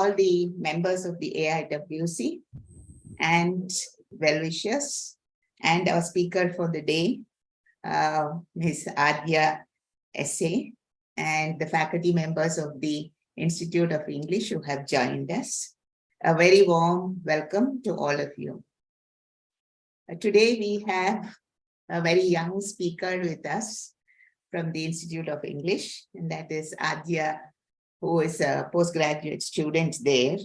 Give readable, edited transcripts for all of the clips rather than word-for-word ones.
all the members of the AIWC and well-wishers, and our speaker for the day, Ms. Adya S.A., and the faculty members of the Institute of English who have joined us. A very warm welcome to all of you. Today we have a very young speaker with us from the Institute of English, and that is Adya, who is a postgraduate student there.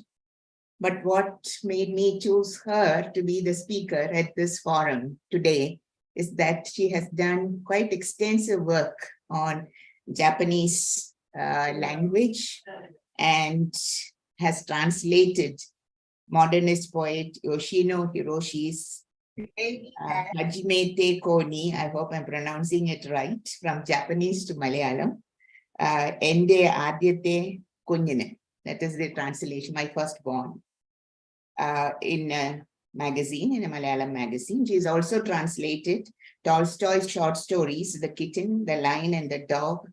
But what made me choose her to be the speaker at this forum today is that she has done quite extensive work on Japanese language and has translated modernist poet Yoshino Hiroshi's Hajime Te Koni, I hope I'm pronouncing it right, from Japanese to Malayalam, Ende Adyate Kunyine. That is the translation, my firstborn, in a magazine, in a Malayalam magazine. She has also translated Tolstoy's short stories, The Kitten, the Lion and the Dog,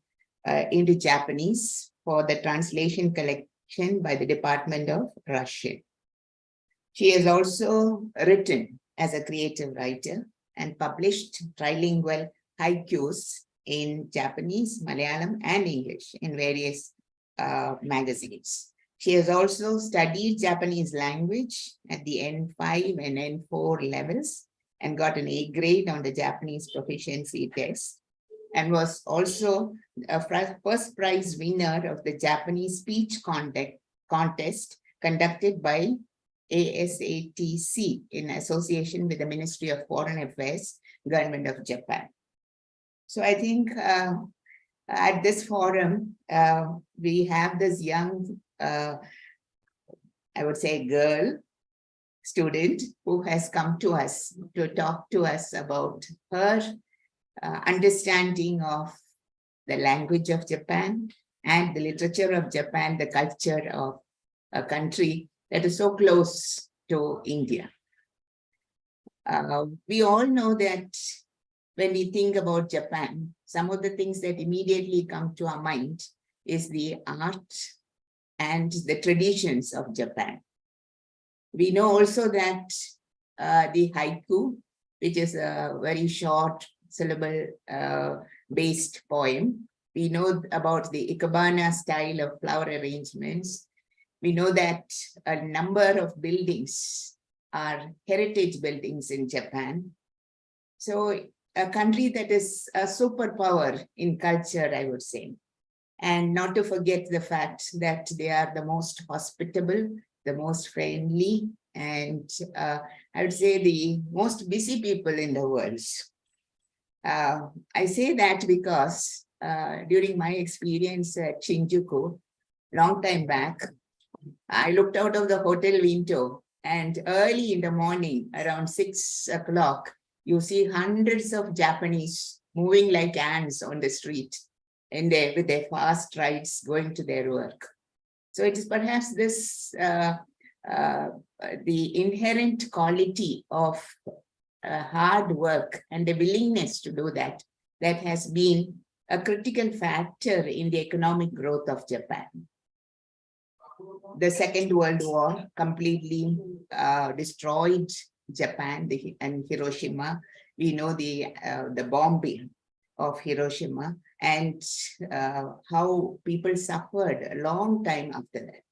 into Japanese for the translation collection by the Department of Russian. She has also written as a creative writer and published trilingual haikus in Japanese, Malayalam, and English in various magazines. She has also studied Japanese language at the N5 and N4 levels and got an A grade on the Japanese proficiency test, and was also a first prize winner of the Japanese speech contest conducted by ASATC in association with the Ministry of Foreign Affairs, Government of Japan. So I think at this forum, we have this young, I would say girl, student who has come to us to talk to us about her understanding of the language of Japan and the literature of Japan, the culture of a country that is so close to India. We all know that when we think about Japan, some of the things that immediately come to our mind is the art and the traditions of Japan. We know also that the haiku, which is a very short syllable based poem. We know about the ikebana style of flower arrangements. We know that a number of buildings are heritage buildings in Japan. So a country that is a superpower in culture, I would say. And not to forget the fact that they are the most hospitable, the most friendly, and I would say the most busy people in the world. I say that because during my experience at Shinjuku, long time back, I looked out of the hotel window, and early in the morning, around 6 o'clock, you see hundreds of Japanese moving like ants on the street and with their fast strides going to their work. So it is perhaps this, the inherent quality of hard work and the willingness to do that, that has been a critical factor in the economic growth of Japan. The Second World War completely destroyed Japan and Hiroshima. We know the bombing of Hiroshima and how people suffered a long time after that.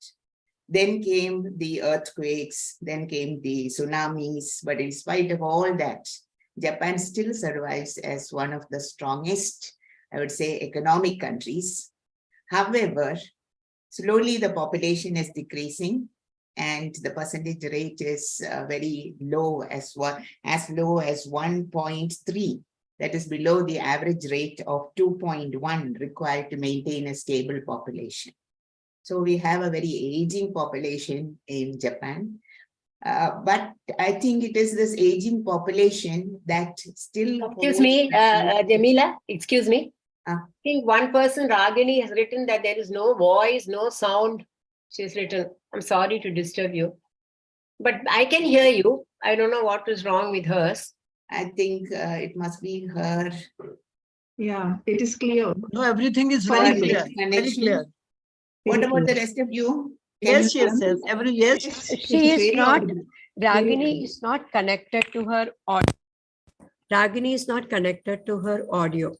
Then came the earthquakes, then came the tsunamis, but in spite of all that, Japan still survives as one of the strongest, I would say, economic countries. However, slowly the population is decreasing and the percentage rate is very low, as low as 1.3. That is below the average rate of 2.1 required to maintain a stable population. So we have a very aging population in Japan. But I think it is this aging population that still... Excuse me, Jamila, excuse me. I think one person, Ragini, has written that there is no voice, no sound. She's written, I'm sorry to disturb you. But I can hear you. I don't know what is wrong with hers. I think it must be her. Yeah, it is clear. No, everything is very clear. Very clear. What about the rest of you? Can Yes, you she hear me? says. Yes. She is very not, audible. Ragini is not connected to her audio. Ragini is not connected to her audio.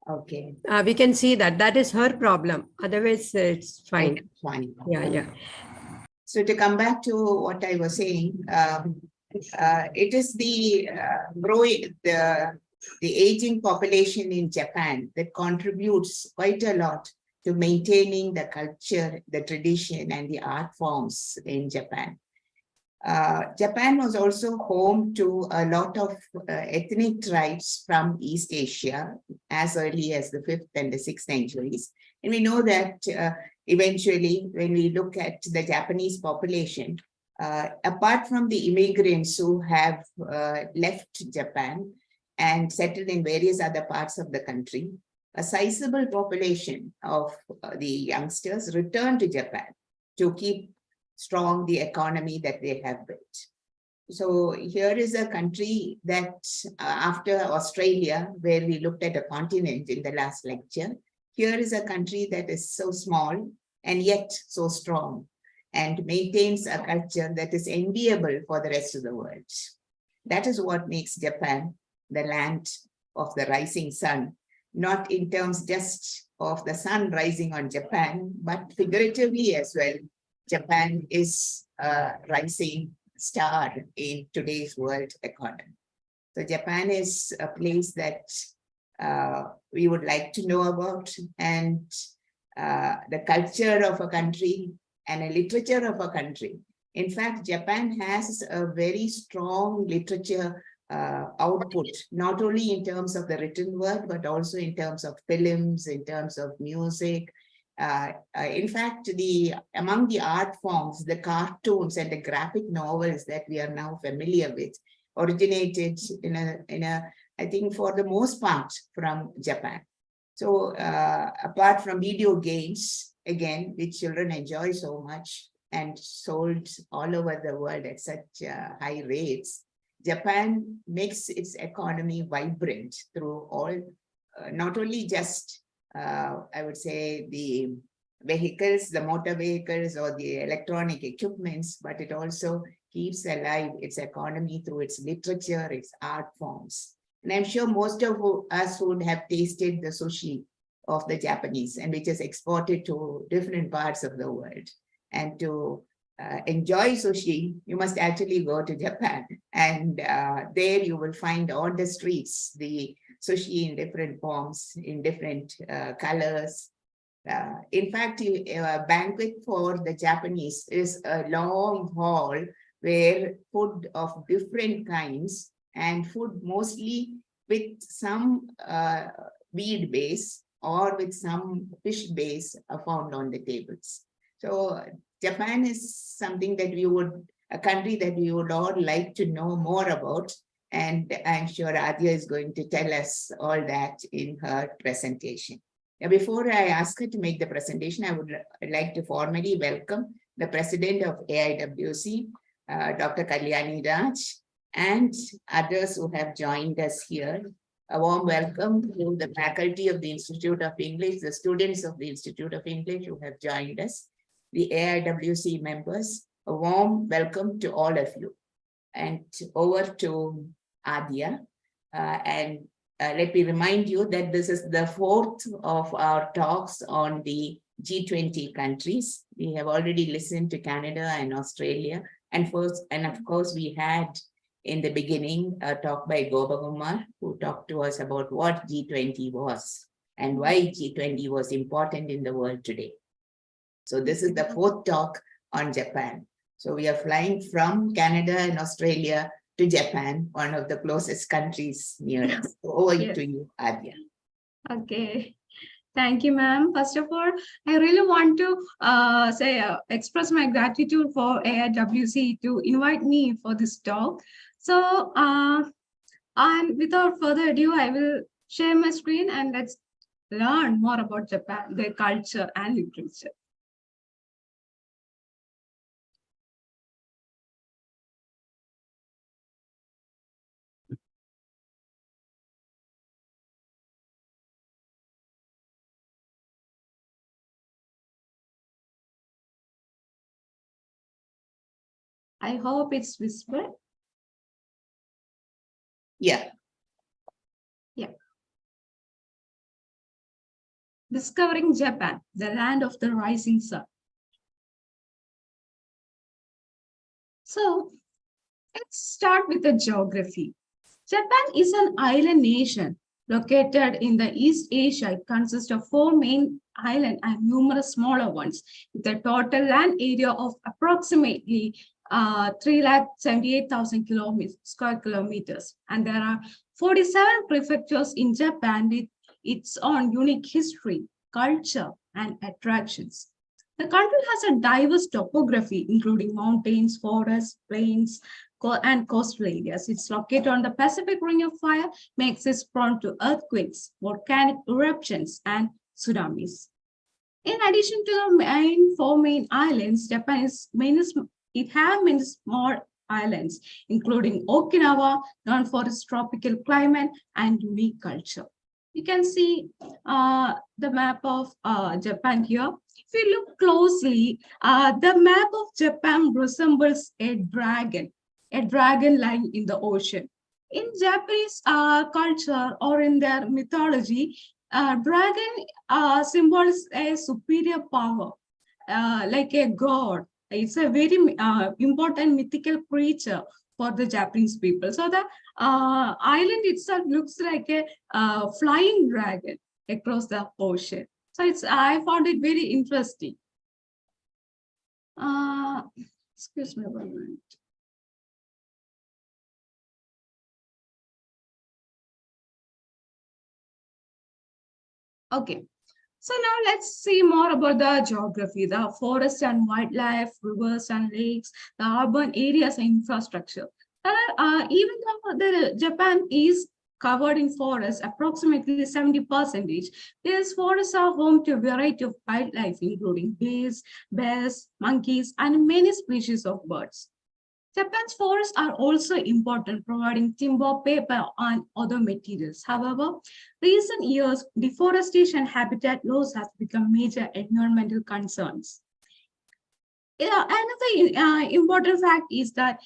Okay. We can see that. That is her problem. Otherwise, it's fine. Okay, fine. Yeah. So to come back to what I was saying, it is the the aging population in Japan that contributes quite a lot to maintaining the culture, the tradition, and the art forms in Japan. Japan was also home to a lot of ethnic tribes from East Asia as early as the 5th and the 6th centuries. And we know that eventually, when we look at the Japanese population, apart from the immigrants who have left Japan and settled in various other parts of the country, a sizable population of the youngsters returned to Japan to keep strong the economy that they have built. So here is a country that after Australia, where we looked at a continent in the last lecture, here is a country that is so small and yet so strong and maintains a culture that is enviable for the rest of the world. That is what makes Japan the land of the rising sun, not in terms just of the sun rising on Japan, but figuratively as well. Japan is a rising star in today's world economy. So Japan is a place that we would like to know about, and the culture of a country and a literature of a country. In fact, Japan has a very strong literature output, not only in terms of the written word, but also in terms of films, in terms of music. In fact, among the art forms, the cartoons and the graphic novels that we are now familiar with originated I think for the most part from Japan. So apart from video games, again, which children enjoy so much and sold all over the world at such high rates, Japan makes its economy vibrant through all, not only just I would say the vehicles, the motor vehicles or the electronic equipments, but it also keeps alive its economy through its literature, its art forms. And I'm sure most of us would have tasted the sushi of the Japanese, and which is exported to different parts of the world. And to enjoy sushi, you must actually go to Japan. And there you will find on the streets the sushi in different forms, in different colors. In fact, a banquet for the Japanese is a long hall where food of different kinds and food mostly with some weed base or with some fish base are found on the tables. So Japan is something that a country that we would all like to know more about. And I'm sure Adya is going to tell us all that in her presentation. Now, before I ask her to make the presentation, I would like to formally welcome the president of AIWC, Dr. Kalyani Raj, and others who have joined us here. A warm welcome to the faculty of the Institute of English, the students of the Institute of English who have joined us, the AIWC members. A warm welcome to all of you. And over to Adya. Let me remind you that this is the 4th of our talks on the G20 countries. We have already listened to Canada and Australia. And of course, we had in the beginning a talk by Gopakumar, who talked to us about what G20 was and why G20 was important in the world today. So this is the 4th talk on Japan. So we are flying from Canada and Australia to Japan, one of the closest countries near us. So over to you, Adya. Okay. Thank you, ma'am. First of all, I really want to express my gratitude for AIWC to invite me for this talk. So, and without further ado, I will share my screen and let's learn more about Japan, their culture and literature. I hope it's visible. Yeah. Yeah. Discovering Japan, the land of the rising sun. So let's start with the geography. Japan is an island nation located in the East Asia. It consists of 4 main islands and numerous smaller ones, with a total land area of approximately 378,000 square kilometers. And there are 47 prefectures in Japan with its own unique history, culture, and attractions. The country has a diverse topography, including mountains, forests, plains, and coastal areas. It's located on the Pacific Ring of Fire, makes it prone to earthquakes, volcanic eruptions, and tsunamis. In addition to the 4 main islands, Japan has many small islands, including Okinawa, known for its tropical climate and unique culture. You can see the map of Japan here. If you look closely, the map of Japan resembles a dragon lying in the ocean. In Japanese culture or in their mythology, dragon symbolizes a superior power, like a god. It's a very important mythical creature for the Japanese people. So the island itself looks like a flying dragon across the ocean. So I found it very interesting. Excuse me one minute. Okay, so now let's see more about the geography, the forest and wildlife, rivers and lakes, the urban areas and infrastructure. Even though Japan is covered in forests, approximately 70%, these forests are home to a variety of wildlife, including bears, monkeys, and many species of birds. Japan's forests are also important, providing timber, paper, and other materials. However, recent years, deforestation and habitat loss has become major environmental concerns. Another important fact is that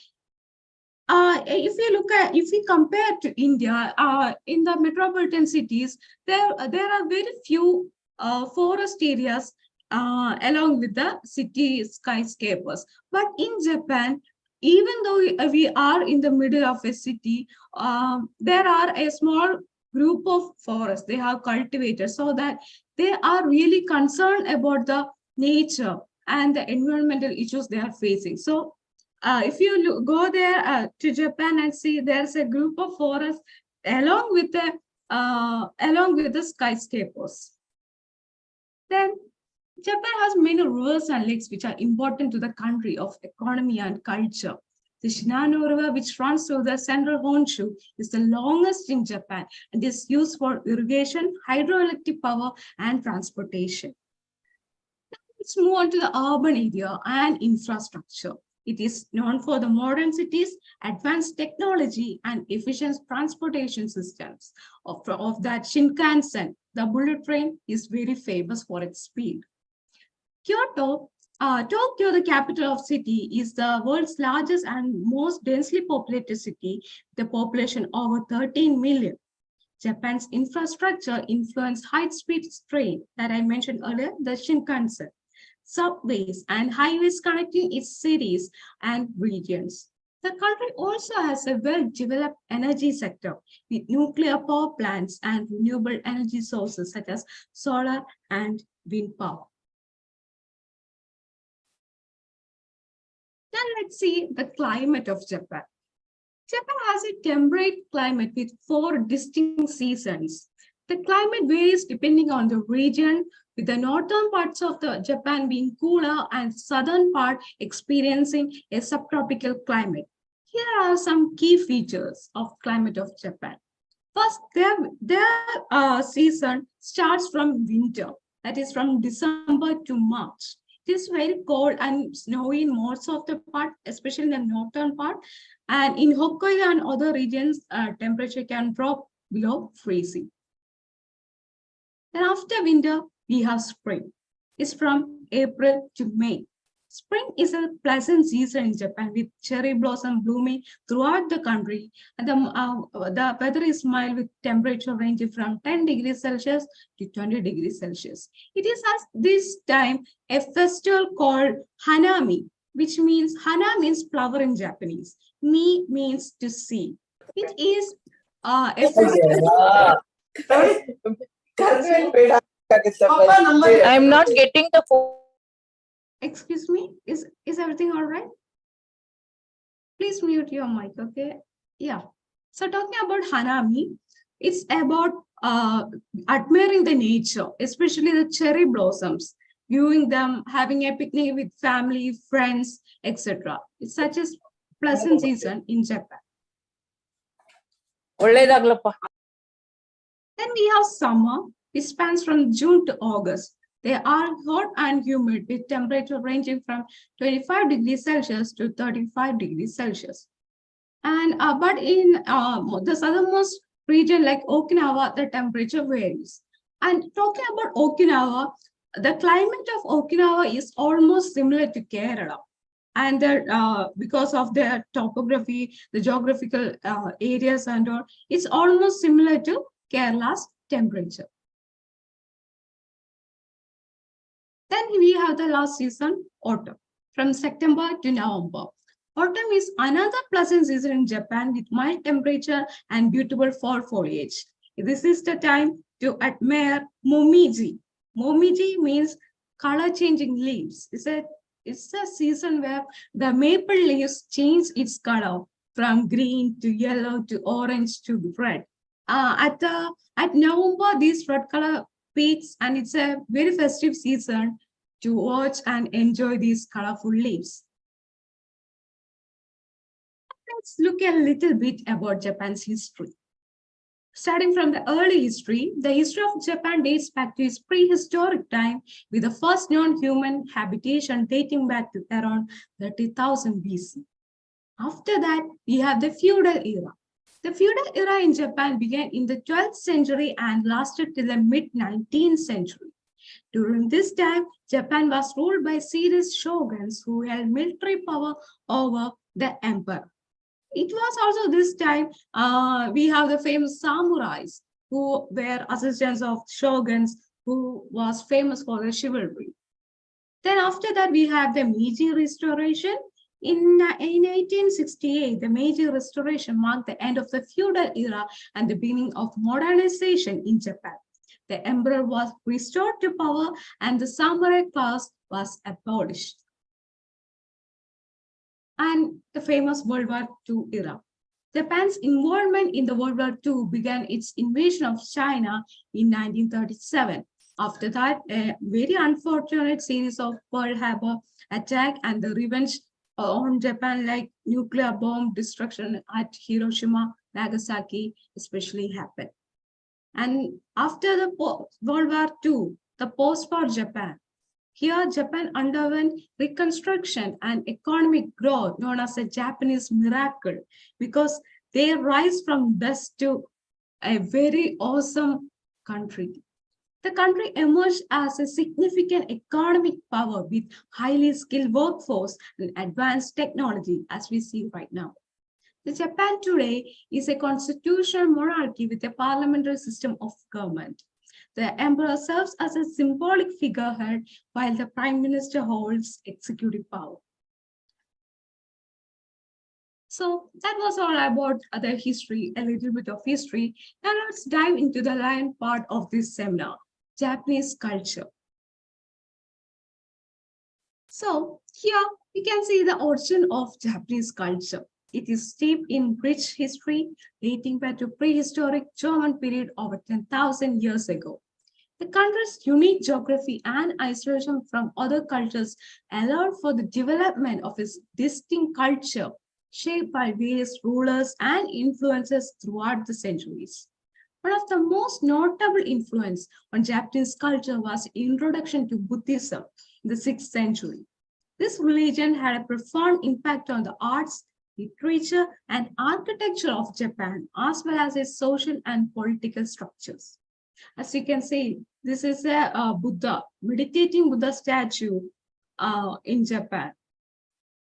if we compare to India, in the metropolitan cities, there are very few forest areas along with the city skyscrapers. But in Japan, even though we are in the middle of a city, there are a small group of forests they have cultivated, so that they are really concerned about the nature and the environmental issues they are facing. So if you go there to Japan and see, there's a group of forests along with the skyscrapers. Then Japan has many rivers and lakes which are important to the country of economy and culture. The Shinano River, which runs through the central Honshu, is the longest in Japan and is used for irrigation, hydroelectric power, and transportation. Now let's move on to the urban area and infrastructure. It is known for the modern cities, advanced technology, and efficient transportation systems. Of that, Shinkansen, the bullet train, is very famous for its speed. Tokyo, the capital of city, is the world's largest and most densely populated city, with a population over 13 million. Japan's infrastructure influenced high-speed train that I mentioned earlier, the Shinkansen, subways and highways connecting its cities and regions. The country also has a well-developed energy sector with nuclear power plants and renewable energy sources such as solar and wind power. Then let's see the climate of Japan. Japan has a temperate climate with 4 distinct seasons. The climate varies depending on the region, with the northern parts of the Japan being cooler and southern part experiencing a subtropical climate. Here are some key features of climate of Japan. First, their season starts from winter, that is from December to March. It is very cold and snowy in most of the part, especially in the northern part. And in Hokkaido and other regions, temperature can drop below freezing. Then after winter, we have spring. It's from April to May. Spring is a pleasant season in Japan with cherry blossom blooming throughout the country. And the weather is mild with temperature ranging from 10 degrees Celsius to 20 degrees Celsius. It is at this time a festival called Hanami, which means Hana means flower in Japanese. Mi means to see. It is a festival. I'm not getting the phone. Excuse me, is everything all right? Please mute your mic, okay? Yeah. So talking about Hanami, it's about admiring the nature, especially the cherry blossoms, viewing them, having a picnic with family, friends, etc. It's such a pleasant season in Japan. ಒಳ್ಳೇದಾಗ್ಲಪ್ಪ. Then we have summer, which spans from June to August. They are hot and humid with temperature ranging from 25 degrees Celsius to 35 degrees Celsius. And but in the southernmost region like Okinawa, the temperature varies. And talking about Okinawa, the climate of Okinawa is almost similar to Kerala. And because of their topography, the geographical areas and all, it's almost similar to Kerala's temperature. Then we have the last season, autumn, from September to November. Autumn is another pleasant season in Japan with mild temperature and beautiful fall foliage. This is the time to admire momiji. Momiji means color-changing leaves. It's a season where the maple leaves change its color from green to yellow to orange to red. At November, these red color peaks, and it's a very festive season to watch and enjoy these colorful leaves. Let's look a little bit about Japan's history. Starting from the early history, the history of Japan dates back to its prehistoric time with the first known human habitation dating back to around 30,000 BC. After that, we have the feudal era. The feudal era in Japan began in the 12th century and lasted till the mid-19th century. During this time, Japan was ruled by series shoguns who held military power over the emperor. It was also this time we have the famous samurais who were assistants of shoguns who was famous for their chivalry. Then after that, we have the Meiji Restoration. In 1868, the Meiji Restoration marked the end of the feudal era and the beginning of modernization in Japan. The emperor was restored to power and the samurai class was abolished. And the famous World War II era. Japan's involvement in the World War II began its invasion of China in 1937. After that, a very unfortunate series of Pearl Harbor attack and the revenge on Japan, like nuclear bomb destruction at Hiroshima, Nagasaki, especially happened. And after the World War II, the post-war Japan. Here, Japan underwent reconstruction and economic growth known as a Japanese miracle because they rise from dust to a very awesome country. The country emerged as a significant economic power with highly skilled workforce and advanced technology, as we see right now. The Japan today is a constitutional monarchy with a parliamentary system of government. The emperor serves as a symbolic figurehead while the prime minister holds executive power. So that was all about the history, a little bit of history. Now let's dive into the lion part of this seminar, Japanese culture. So here we can see the origin of Japanese culture. It is steeped in rich history dating back to prehistoric German period over 10,000 years ago. The country's unique geography and isolation from other cultures allowed for the development of its distinct culture, shaped by various rulers and influences throughout the centuries. One of the most notable influence on Japanese culture was the introduction to Buddhism in the 6th century. This religion had a profound impact on the arts, literature, and architecture of Japan, as well as its social and political structures. As you can see, this is a Buddha, meditating Buddha statue in Japan.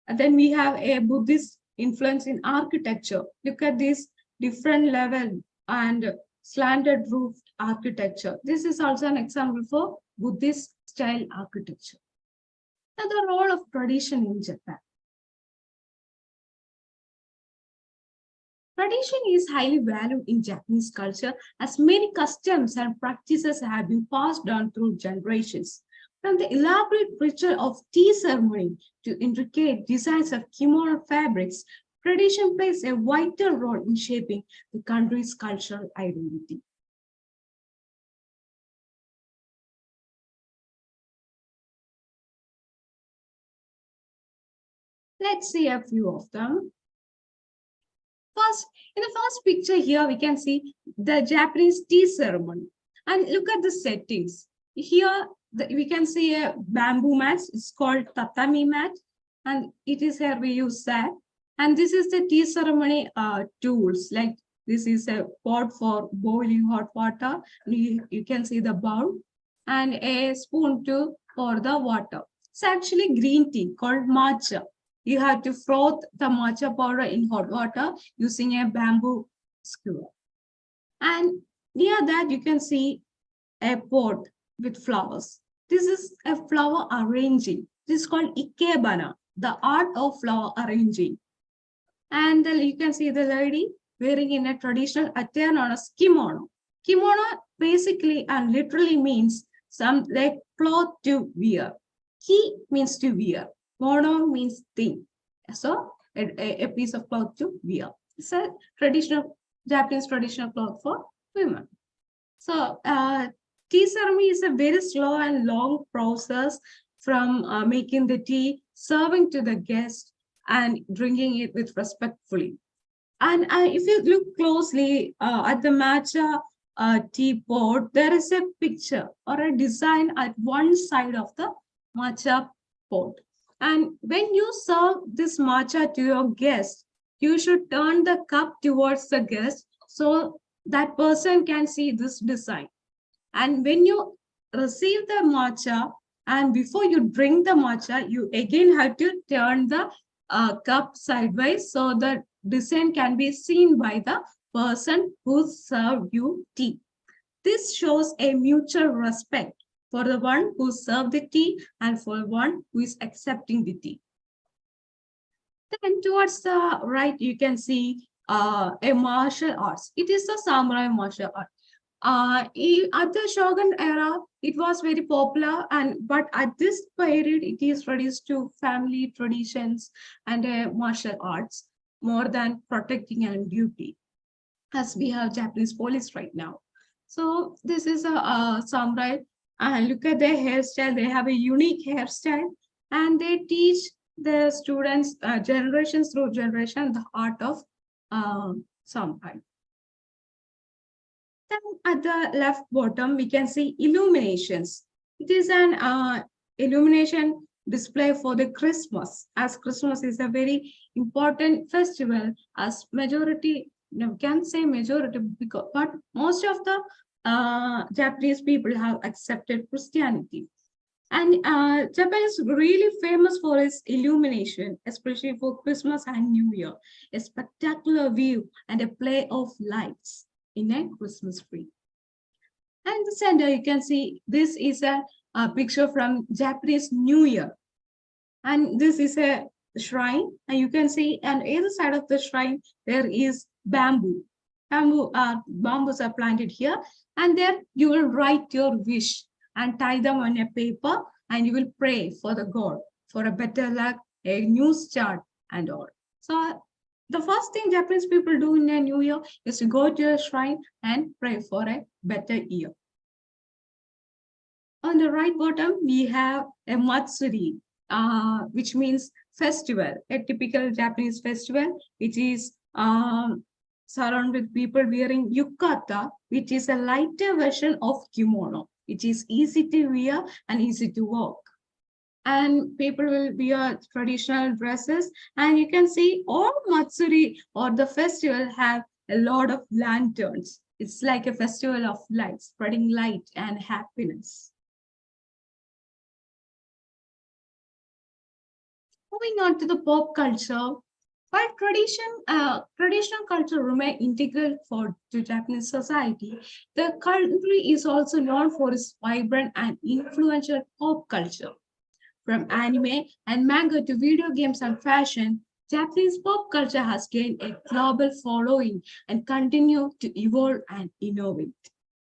And then we have a Buddhist influence in architecture. Look at this different level and slanted roofed architecture. This is also an example for Buddhist style architecture. Now, the role of tradition in Japan. Tradition is highly valued in Japanese culture as many customs and practices have been passed down through generations. From the elaborate ritual of tea ceremony to intricate designs of kimono fabrics, tradition plays a vital role in shaping the country's cultural identity. Let's see a few of them. First, in the first picture here, we can see the Japanese tea ceremony. And look at the settings. Here, we can see a bamboo mat. It's called tatami mat. And it is here we use that. And this is the tea ceremony tools. Like this is a pot for boiling hot water. You can see the bowl. And a spoon too for the water. It's actually green tea called matcha. You have to froth the matcha powder in hot water using a bamboo skewer. And near that, you can see a pot with flowers. This is a flower arranging. This is called ikebana, the art of flower arranging. And you can see the lady wearing in a traditional attire known as kimono. Kimono basically and literally means some like cloth to wear. Ki means to wear. Mono means thing. So a piece of cloth to wear. It's a traditional Japanese traditional cloth for women. So tea ceremony is a very slow and long process from making the tea, serving to the guest, and drinking it with respectfully. And if you look closely at the matcha teapot, there is a picture or a design at one side of the matcha pot. And when you serve this matcha to your guest, you should turn the cup towards the guest so that person can see this design. And when you receive the matcha and before you drink the matcha, you again have to turn the cup sideways so the design can be seen by the person who served you tea. This shows a mutual respect for the one who served the tea and for one who is accepting the tea. Then towards the right, you can see a martial arts. It is a samurai martial art. At the Shogun era, it was very popular, but at this period, it is reduced to family traditions and martial arts more than protecting and duty, as we have Japanese police right now. So this is a samurai. And look at their hairstyle. They have a unique hairstyle and they teach the students generations through generation the art of samurai. Then at the left bottom, we can see illuminations. It is an illumination display for the Christmas, as Christmas is a very important festival, as majority, you can say majority, because, but most of the Japanese people have accepted Christianity. And Japan is really famous for its illumination, especially for Christmas and New Year, a spectacular view and a play of lights in a Christmas tree. And in the center, you can see this is a picture from Japanese New Year. And this is a shrine. And you can see on either side of the shrine, there is bamboo. Bamboos are planted here. And there you will write your wish and tie them on a paper and you will pray for the God for a better luck, a new start and all. So the first thing Japanese people do in a new year is to go to a shrine and pray for a better year. On the right bottom, we have a matsuri, which means festival, a typical Japanese festival, which is surrounded with people wearing yukata, which is a lighter version of kimono. It is easy to wear and easy to walk. And people will wear traditional dresses. And you can see all matsuri or the festival have a lot of lanterns. It's like a festival of light, spreading light and happiness. Moving on to the pop culture, while traditional culture remain integral to Japanese society, the country is also known for its vibrant and influential pop culture. From anime and manga to video games and fashion, Japanese pop culture has gained a global following and continue to evolve and innovate.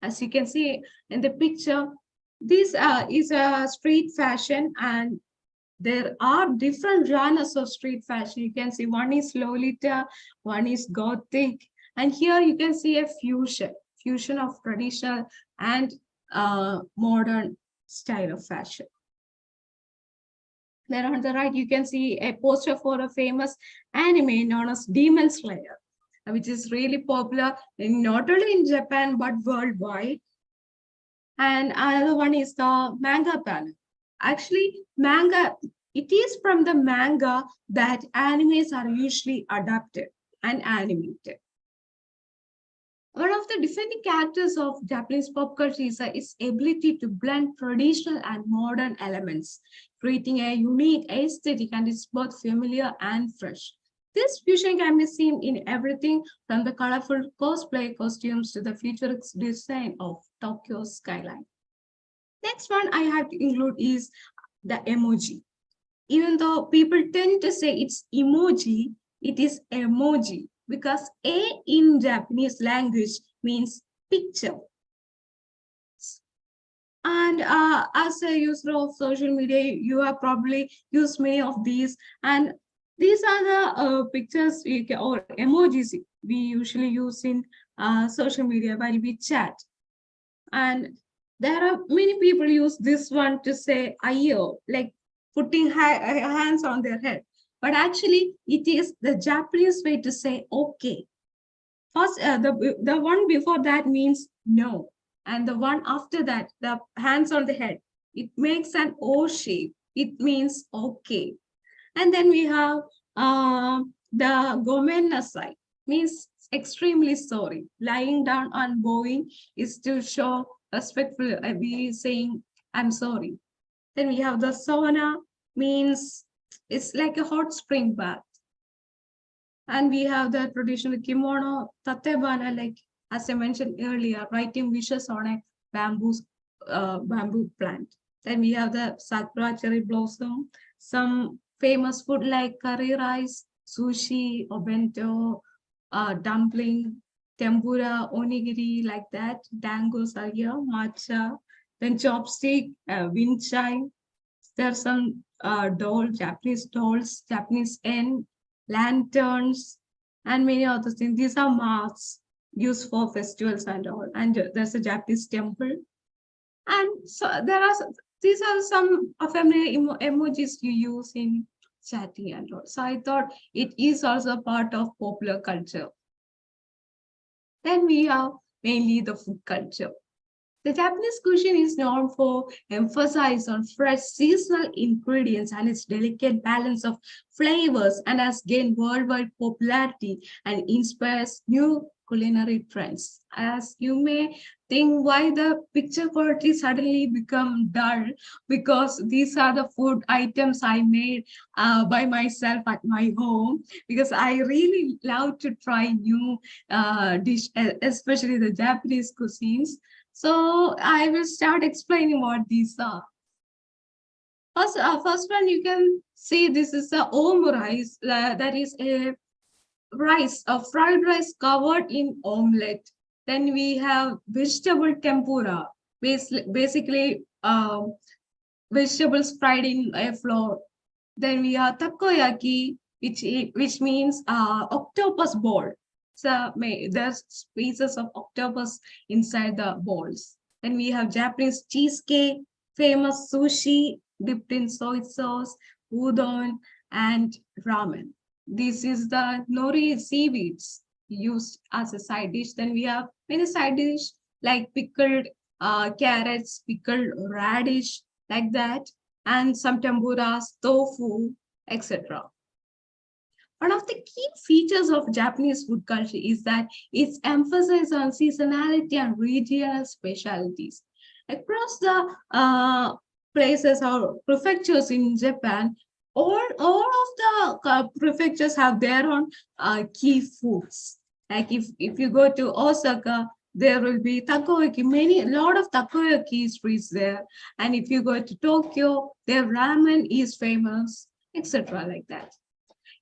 As you can see in the picture, this is a street fashion, and there are different genres of street fashion. You can see one is Lolita, one is Gothic, and here you can see a fusion of traditional and modern style of fashion. Then on the right, you can see a poster for a famous anime known as Demon Slayer, which is really popular not only in Japan but worldwide. And another one is the manga panel. Actually, manga, it is from the manga that animes are usually adapted and animated. One of the defining characters of Japanese pop culture is its ability to blend traditional and modern elements, creating a unique aesthetic, and it's both familiar and fresh. This fusion can be seen in everything from the colorful cosplay costumes to the futuristic design of Tokyo's skyline. Next one I have to include is the emoji. Even though people tend to say it's emoji, it is emoji, because A in Japanese language means picture. And as a user of social media, you have probably used many of these. And these are the pictures or emojis we usually use in social media while we chat. And there are many people use this one to say ayo, like putting hands on their head. But actually, it is the Japanese way to say okay. First, the one before that means no. And the one after that, the hands on the head, it makes an O shape. It means okay. And then we have the gomen nasai, means extremely sorry. Lying down and bowing is to show respectful, we saying I'm sorry. Then we have the sauna, means it's like a hot spring bath. And we have the traditional kimono, tatebana, like as I mentioned earlier, writing wishes on a bamboo plant. Then we have the sakura cherry blossom, some famous food like curry rice, sushi, obento, dumpling, tempura, onigiri, like that. Dangos are here, matcha, then chopstick, wind chime. There's some Japanese dolls, Japanese hen, lanterns, and many other things. These are masks used for festivals and all. And there's a Japanese temple. And so these are some familiar emojis you use in chatting and all. So I thought it is also part of popular culture. Then we have mainly the food culture. The Japanese cuisine is known for emphasis on fresh seasonal ingredients and its delicate balance of flavors, and has gained worldwide popularity and inspires new culinary trends. As you may think, why the picture quality suddenly become dull, because these are the food items I made by myself at my home, because I really love to try new dish, especially the Japanese cuisines. So I will start explaining what these are. First one, you can see this is a rice, that is a fried rice covered in omelette. Then we have vegetable tempura, basically vegetables fried in a flour. Then we have takoyaki, which means octopus ball. So there's pieces of octopus inside the balls. Then we have Japanese cheesecake, famous sushi dipped in soy sauce, udon, and ramen. This is the nori seaweeds used as a side dish. Then we have many side dish like pickled carrots, pickled radish, like that, and some tempuras, tofu, etc. One of the key features of Japanese food culture is that its emphasis on seasonality and regional specialties. Across the places or prefectures in Japan, all of the prefectures have their own key foods. Like if you go to Osaka, there will be takoyaki, a lot of takoyaki streets there. And if you go to Tokyo, their ramen is famous, etc. like that.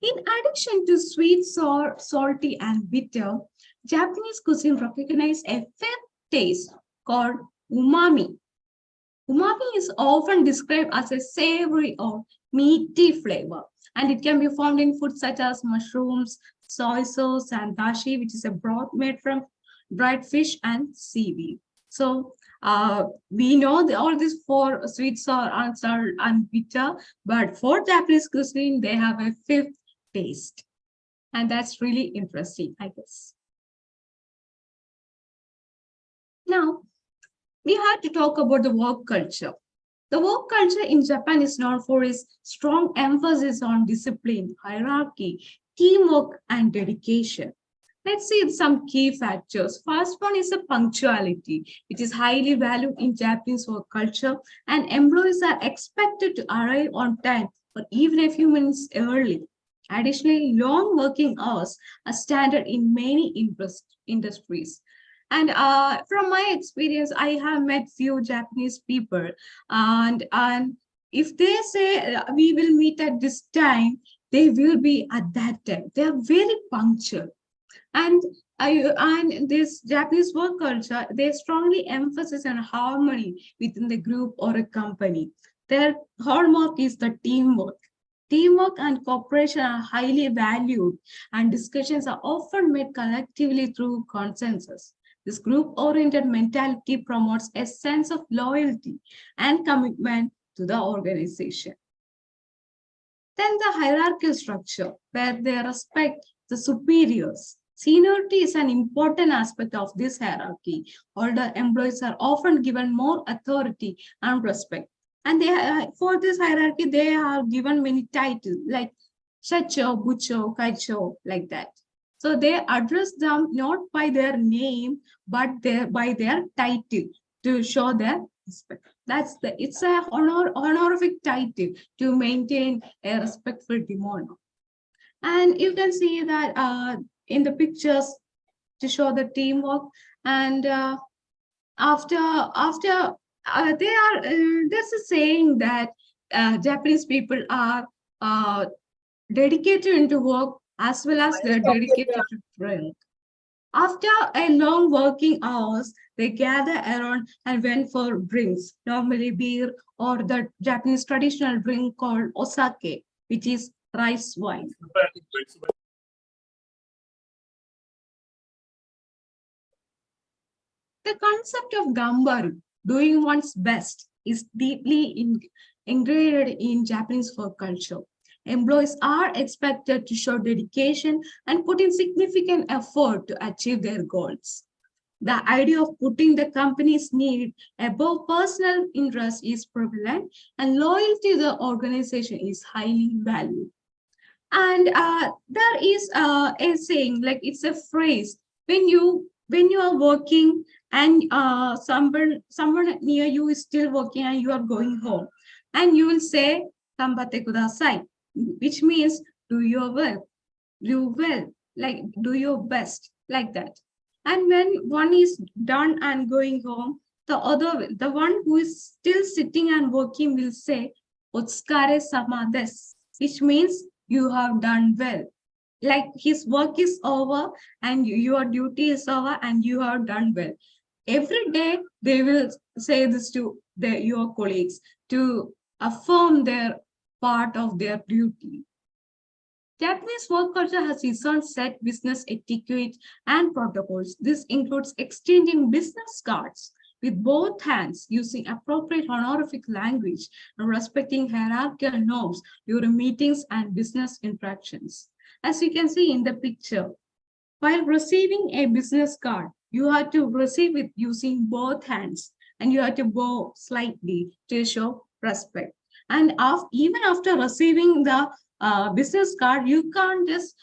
In addition to sweet, sour, salty, and bitter, Japanese cuisine recognizes a fifth taste called umami. Umami is often described as a savory or meaty flavor, and it can be found in foods such as mushrooms, soy sauce, and dashi, which is a broth made from dried fish and seaweed. So we know all these four sweet, sour, and bitter, but for Japanese cuisine, they have a fifth taste. And that's really interesting, I guess. Now, we have to talk about the work culture. The work culture in Japan is known for its strong emphasis on discipline, hierarchy, teamwork, and dedication. Let's see some key factors. First one is the punctuality. It is highly valued in Japanese work culture, and employees are expected to arrive on time or even a few minutes early. Additionally, long working hours are standard in many industries. And from my experience, I have met few Japanese people, and if they say we will meet at this time, they will be at that time. They are very punctual. And this Japanese work culture, they strongly emphasize on harmony within the group or a company. Their hallmark is the teamwork. Teamwork and cooperation are highly valued, and discussions are often made collectively through consensus. This group-oriented mentality promotes a sense of loyalty and commitment to the organization. Then the hierarchical structure, where they respect the superiors. Seniority is an important aspect of this hierarchy. Older employees are often given more authority and respect. And for this hierarchy, they are given many titles like Shacho, Bucho, Kaicho, like that. So they address them not by their name, but by their title to show their respect. It's a honorific title to maintain a respectful demeanor. And you can see that in the pictures to show the teamwork. And there's a saying that Japanese people are dedicated into work as well as they're dedicated to drink. After a long working hours, they gather around and went for drinks, normally beer or the Japanese traditional drink called osake, which is rice wine. The concept of gambaru, doing one's best, is deeply ingrained in Japanese work culture. Employees are expected to show dedication and put in significant effort to achieve their goals. The idea of putting the company's need above personal interest is prevalent, and loyalty to the organization is highly valued. And there is a saying, like it's a phrase, when you are working and someone near you is still working and you are going home, and you will say "Ganbatte kudasai," which means do your well, like do your best, like that. And when one is done and going home, the one who is still sitting and working will say "Otsukare sama desu," which means you have done well. Like his work is over and your duty is over and you have done well. Every day they will say this to your colleagues to affirm their part of their duty. Japanese work culture has its own set business etiquette and protocols. This includes exchanging business cards with both hands, using appropriate honorific language, and respecting hierarchical norms during meetings and business interactions. As you can see in the picture, while receiving a business card, you have to receive it using both hands and you have to bow slightly to show respect. And even after receiving the business card, you can't just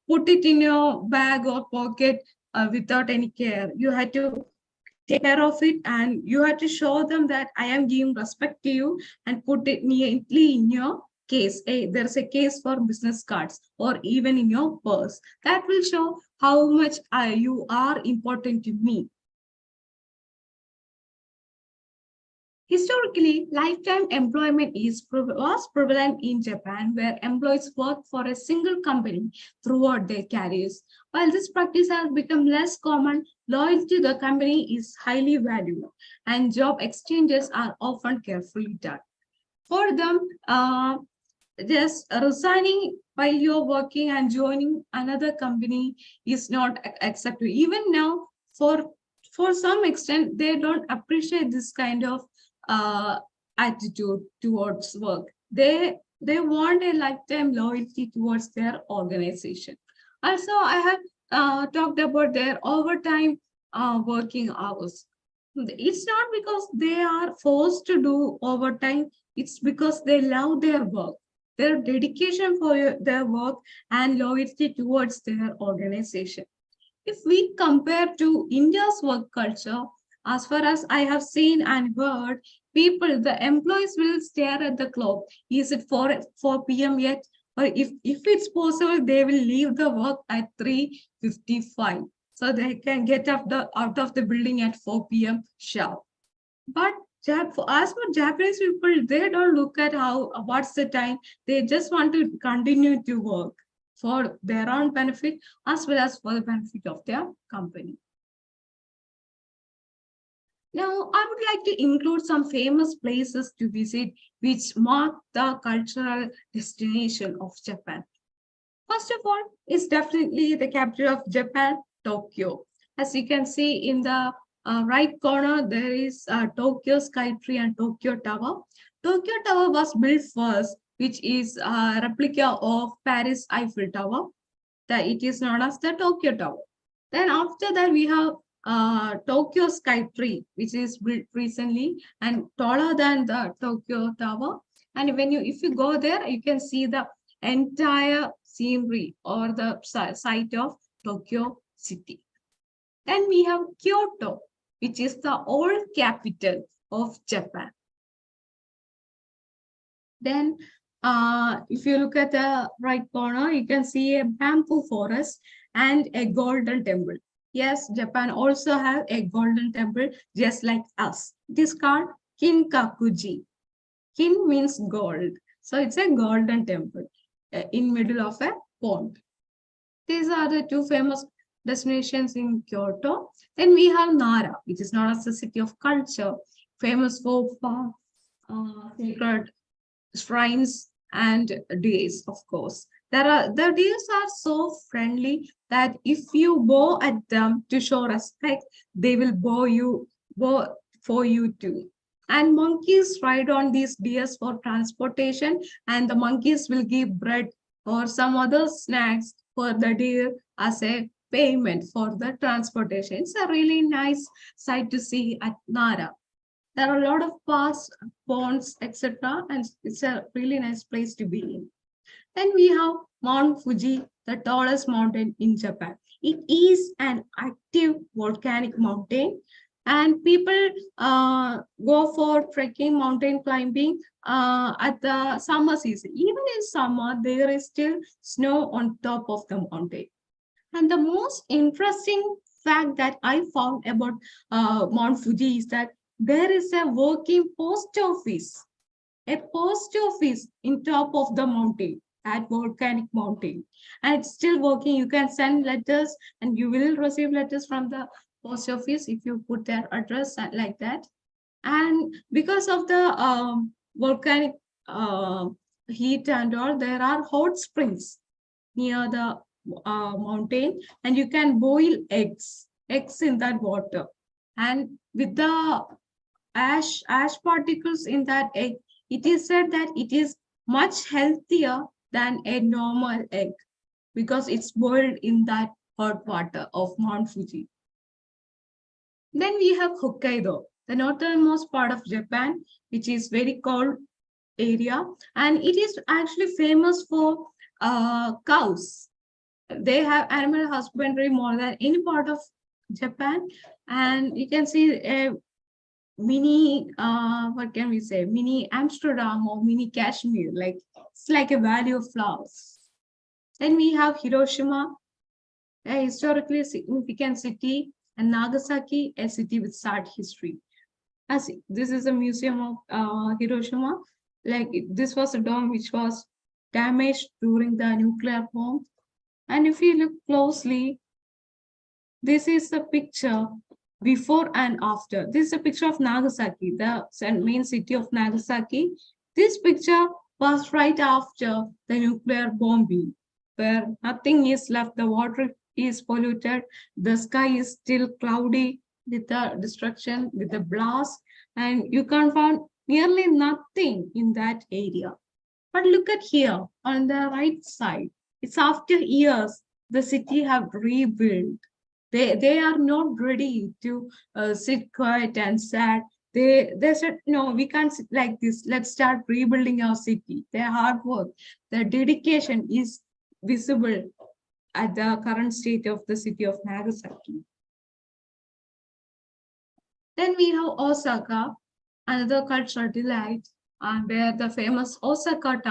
put it in your bag or pocket without any care. You had to take care of it, and you have to show them that I am giving respect to you and put it neatly in your case. There's a case for business cards or even in your purse. That will show how much you are important to me. Historically, lifetime employment was prevalent in Japan, where employees work for a single company throughout their careers. While this practice has become less common, loyalty to the company is highly valued, and job exchanges are often carefully done. For them, just resigning while you're working and joining another company is not accepted. Even now, for some extent, they don't appreciate this kind of attitude towards work. They want a lifetime loyalty towards their organization. Also, I have talked about their overtime working hours. It's not because they are forced to do overtime, it's because they love their work, their dedication for their work, and loyalty towards their organization. If we compare to India's work culture, as far as I have seen and heard, the employees will stare at the clock. Is it 4 p.m. yet? Or if it's possible, they will leave the work at 3:55. So they can get out of the building at 4 p.m. sharp. But as for Japanese people, they don't look at what's the time. They just want to continue to work for their own benefit as well as for the benefit of their company. Now, I would like to include some famous places to visit which mark the cultural destination of Japan. First of all, is definitely the capital of Japan, Tokyo. As you can see in the right corner, there is Tokyo Skytree and Tokyo Tower. Tokyo Tower was built first, which is a replica of Paris Eiffel Tower. It is known as the Tokyo Tower. Then after that, we have Tokyo Skytree, which is built recently and taller than the Tokyo Tower. And if you go there, you can see the entire scenery or the site of Tokyo City. Then we have Kyoto, which is the old capital of Japan. Then if you look at the right corner, you can see a bamboo forest and a golden temple. Yes, Japan also have a golden temple just like us. It is called Kinkakuji. Kin means gold. So it's a golden temple in middle of a pond. These are the two famous destinations in Kyoto. Then we have Nara, which is known as the city of culture, famous for sacred shrines and days, of course. The deers are so friendly that if you bow at them to show respect, they will bow for you too. And monkeys ride on these deers for transportation, and the monkeys will give bread or some other snacks for the deer as a payment for the transportation. It's a really nice sight to see at Nara. There are a lot of parks, ponds, etc. And it's a really nice place to be in. Then we have Mount Fuji, the tallest mountain in Japan. It is an active volcanic mountain, and people go for trekking, mountain climbing at the summer season. Even in summer, there is still snow on top of the mountain. And the most interesting fact that I found about Mount Fuji is that there is a working post office in top of the mountain, at volcanic mountain, and it's still working. You can send letters and you will receive letters from the post office if you put their address like that. And because of the volcanic heat and all, there are hot springs near the mountain, and you can boil eggs in that water, and with the ash particles in that egg, it is said that it is much healthier than a normal egg because it's boiled in that hot water of Mount Fuji. Then we have Hokkaido, the northernmost part of Japan, which is very cold area, and it is actually famous for cows. They have animal husbandry more than any part of Japan, and you can see a mini, what can we say, mini Amsterdam or mini Kashmir, like it's like a valley of flowers. Then we have Hiroshima, a historically significant city, and Nagasaki, a city with sad history. As this is a museum of Hiroshima, like this was a dome which was damaged during the nuclear bomb. And if you look closely, this is the picture before and after. This is a picture of Nagasaki, the main city of Nagasaki. This picture was right after the nuclear bombing, where nothing is left, the water is polluted, the sky is still cloudy with the destruction, with the blast, and you can find nearly nothing in that area. But look at here on the right side. It's after years the city have rebuilt. They are not ready to sit quiet and sad. They said, no, we can't sit like this. Let's start rebuilding our city. Their hard work, their dedication is visible at the current state of the city of Nagasaki. Then we have Osaka, another cultural delight, where the famous Osaka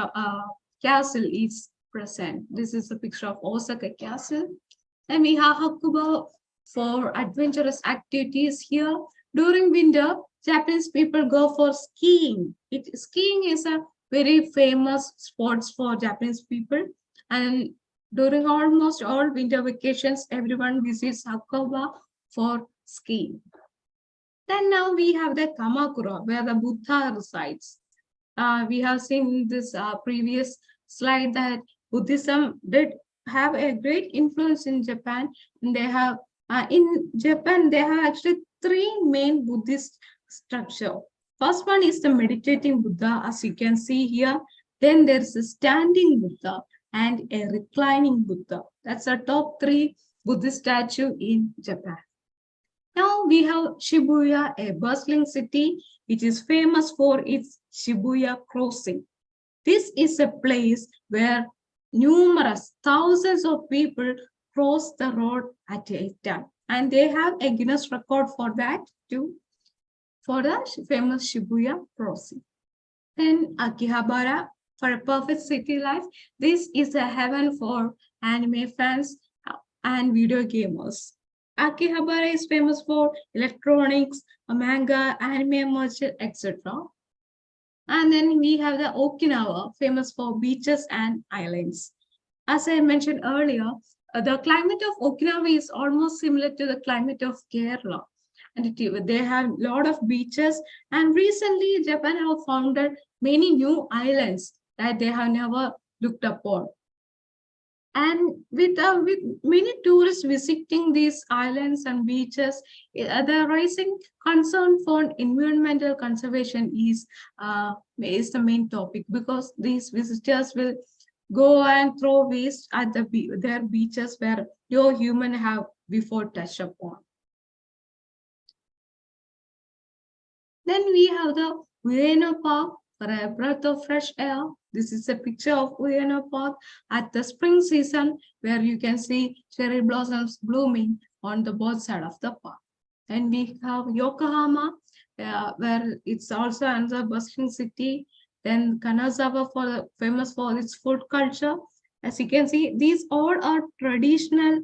castle is present. This is a picture of Osaka castle. And we have Hakuba for adventurous activities here. During winter, Japanese people go for skiing. Skiing is a very famous sports for Japanese people. And during almost all winter vacations, everyone visits Hakuba for skiing. Then now we have the Kamakura, where the Buddha resides. We have seen this previous slide that Buddhism did have a great influence in Japan. And they have in Japan they have actually three main Buddhist structure. First one is the meditating Buddha, as you can see here. Then there's a standing Buddha and a reclining Buddha. That's the top three Buddhist statue in Japan. Now we have Shibuya, a bustling city which is famous for its Shibuya crossing. This is a place where numerous thousands of people cross the road at a time. And they have a Guinness record for that too, for the famous Shibuya crossing. Then Akihabara, for a perfect city life. This is a heaven for anime fans and video gamers. Akihabara is famous for electronics, manga, anime, merchant, etc. And then we have the Okinawa, famous for beaches and islands. As I mentioned earlier, the climate of Okinawa is almost similar to the climate of Kerala. And they have a lot of beaches. And recently, Japan have founded many new islands that they have never looked upon. And with many tourists visiting these islands and beaches, the rising concern for environmental conservation is the main topic, because these visitors will go and throw waste at their beaches where no human have before touched upon. Then we have the Ueno Park for a breath of fresh air. This is a picture of Ueno Park at the spring season, where you can see cherry blossoms blooming on the both side of the park. And we have Yokohama, where it's also another bustling city. Then Kanazawa, famous for its food culture. As you can see, these all are traditional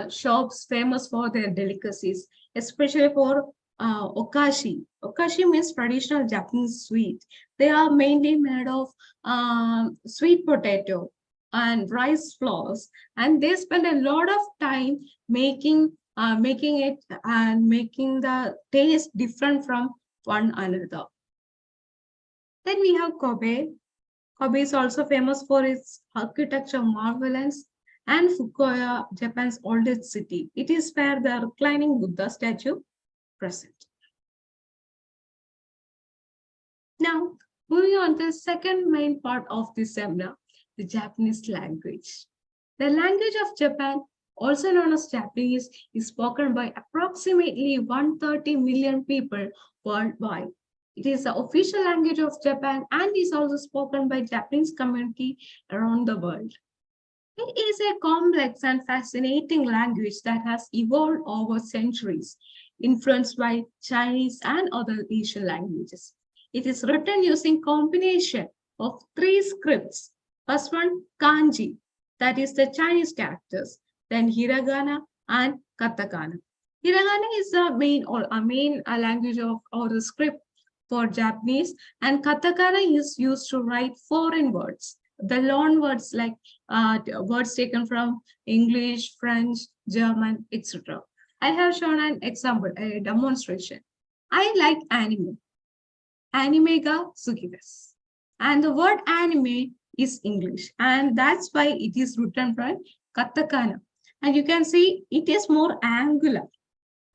shops famous for their delicacies, especially for okashi. Okashi means traditional Japanese sweet. They are mainly made of sweet potato and rice flours, and they spend a lot of time making it and making the taste different from one another. Then we have Kobe. Kobe is also famous for its architecture marvelous, and Fukuoka, Japan's oldest city. It is where the reclining Buddha statue present. Now, moving on to the second main part of this seminar, the Japanese language. The language of Japan, also known as Japanese, is spoken by approximately 130 million people worldwide. It is the official language of Japan and is also spoken by Japanese community around the world. It is a complex and fascinating language that has evolved over centuries, influenced by Chinese and other Asian languages. It is written using combination of three scripts. First one, kanji, that is the Chinese characters, then hiragana and katakana. Hiragana is the main language of or the script for Japanese, and katakana is used to write foreign words. The loan words like words taken from English, French, German, etc. I have shown an example, a demonstration. I like anime. Anime ga suki desu. And the word anime is English, and that's why it is written from katakana. And you can see it is more angular.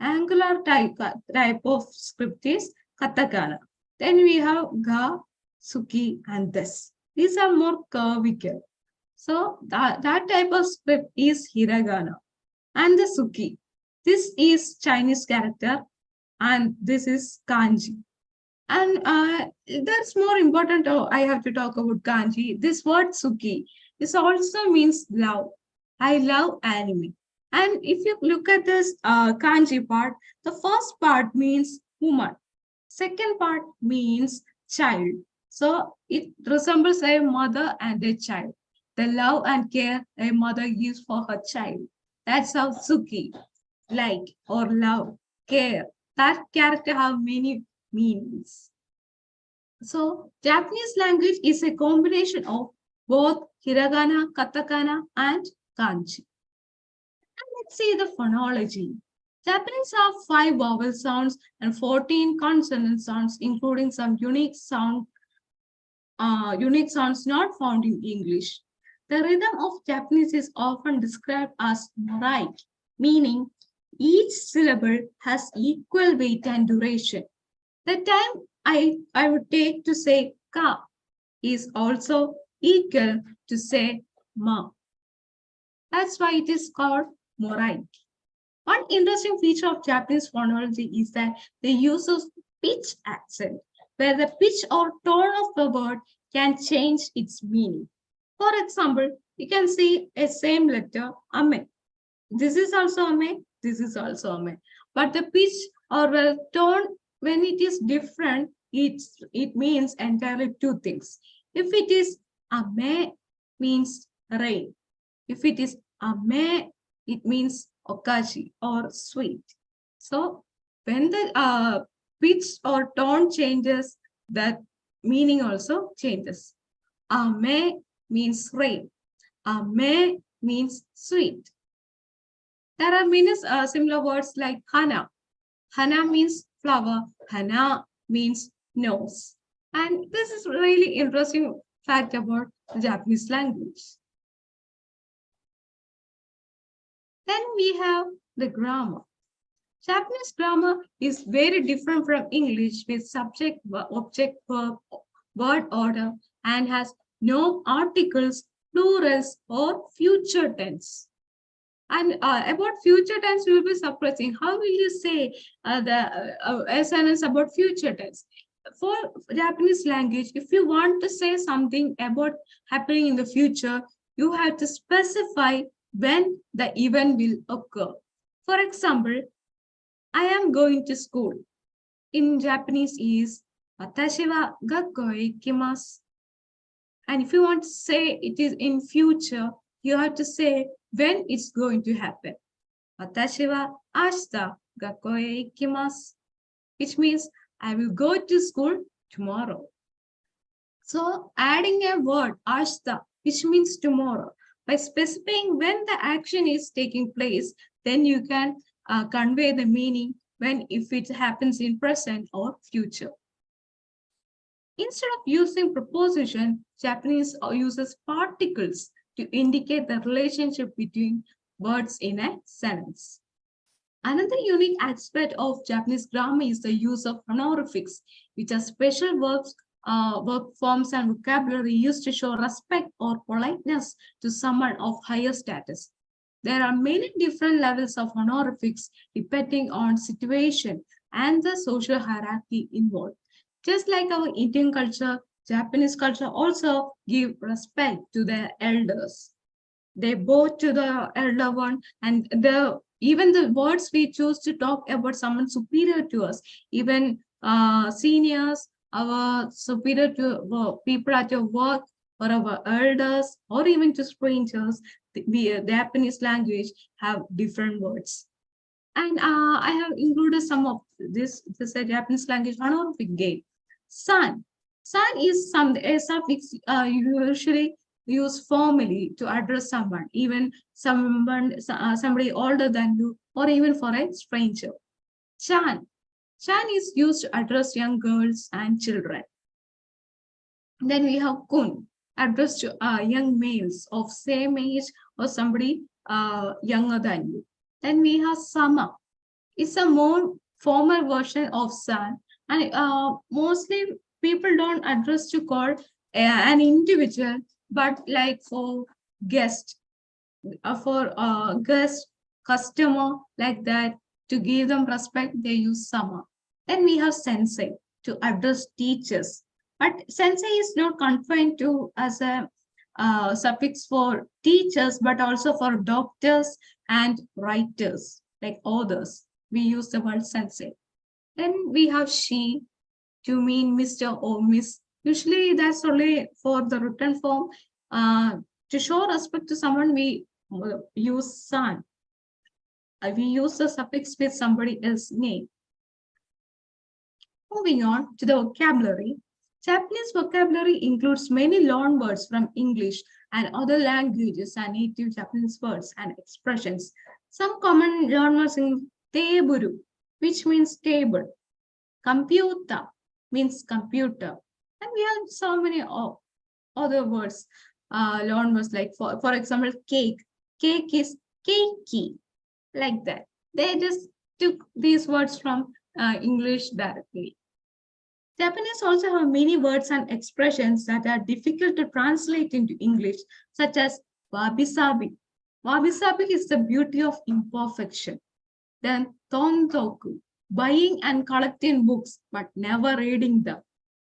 Angular type of script is katakana. Then we have ga, suki, and this. These are more curvical. So that type of script is hiragana. And the suki. This is Chinese character, and this is kanji. And that's more important. Oh, I have to talk about kanji. This word suki, this also means love. I love anime. And if you look at this kanji part, the first part means woman. Second part means child. So it resembles a mother and a child. The love and care a mother gives for her child. That's how suki, like or love, care. That character have many meanings. So Japanese language is a combination of both hiragana, katakana, and kanji. And let's see the phonology. Japanese have 5 vowel sounds and 14 consonant sounds, including some unique sounds not found in English. The rhythm of Japanese is often described as morai, meaning each syllable has equal weight and duration. The time I would take to say ka is also equal to say ma. That's why it is called morai. One interesting feature of Japanese phonology is that the use of pitch accent, where the pitch or tone of the word can change its meaning. For example, you can see a same letter, ame. This is also ame, this is also ame. But the pitch or the tone, when it is different, it means entirely two things. If it is ame, means rain. If it is ame, it means okashi or sweet. So when the pitch or tone changes, that meaning also changes. Ame means rain. Ame means sweet. There are many similar words like hana. Hana means flower. Hana means nose. And this is really interesting fact about the Japanese language. Then we have the grammar. Japanese grammar is very different from English with subject, object, verb, word order, and has no articles, plurals, or future tense. And about future tense, you will be surprising. How will you say the sentence about future tense? For Japanese language, if you want to say something about happening in the future, you have to specify when the event will occur. For example, I am going to school. In Japanese is watashi wa gakkou e ikimasu. And if you want to say it is in future, you have to say when it's going to happen. Watashi wa ashita gakkou e ikimasu, which means I will go to school tomorrow. So adding a word ashita, which means tomorrow, by specifying when the action is taking place, then you can convey the meaning when if it happens in present or future. Instead of using preposition, Japanese uses particles to indicate the relationship between words in a sentence. Another unique aspect of Japanese grammar is the use of honorifics, which are special verbs, verb forms and vocabulary used to show respect or politeness to someone of higher status. There are many different levels of honorifics depending on situation and the social hierarchy involved. Just like our Indian culture, Japanese culture also give respect to their elders. they bow to the elder one, and even the words we choose to talk about someone superior to us, even seniors, our superior to people at your work, or our elders, or even to strangers, the Japanese language have different words. And I have included some of this Japanese language honorific. San. San is a suffix usually used formally to address someone, even somebody older than you, or even for a stranger. Chan. Chan is used to address young girls and children. Then we have Kun, addressed to young males of same age or somebody younger than you. Then we have Sama. It's a more formal version of San, and mostly people don't address to call an individual, but like for guest, customer, like that, to give them respect, they use Sama. Then we have Sensei to address teachers, but Sensei is not confined to as a suffix for teachers, but also for doctors and writers, like authors. We use the word Sensei. Then we have she to mean Mr. or Miss. Usually that's only for the written form. To show respect to someone, we use san. We use the suffix with somebody else's name. Moving on to the vocabulary. Japanese vocabulary includes many loan words from English and other languages and native Japanese words and expressions. Some common loan words in teburu, which means table. Computer means computer. And we have so many other words, loan words, like for example, cake. Cake is cakey, like that. They just took these words from English directly. Japanese also have many words and expressions that are difficult to translate into English, such as wabi-sabi. Wabi-sabi is the beauty of imperfection. Then tontoku, buying and collecting books, but never reading them.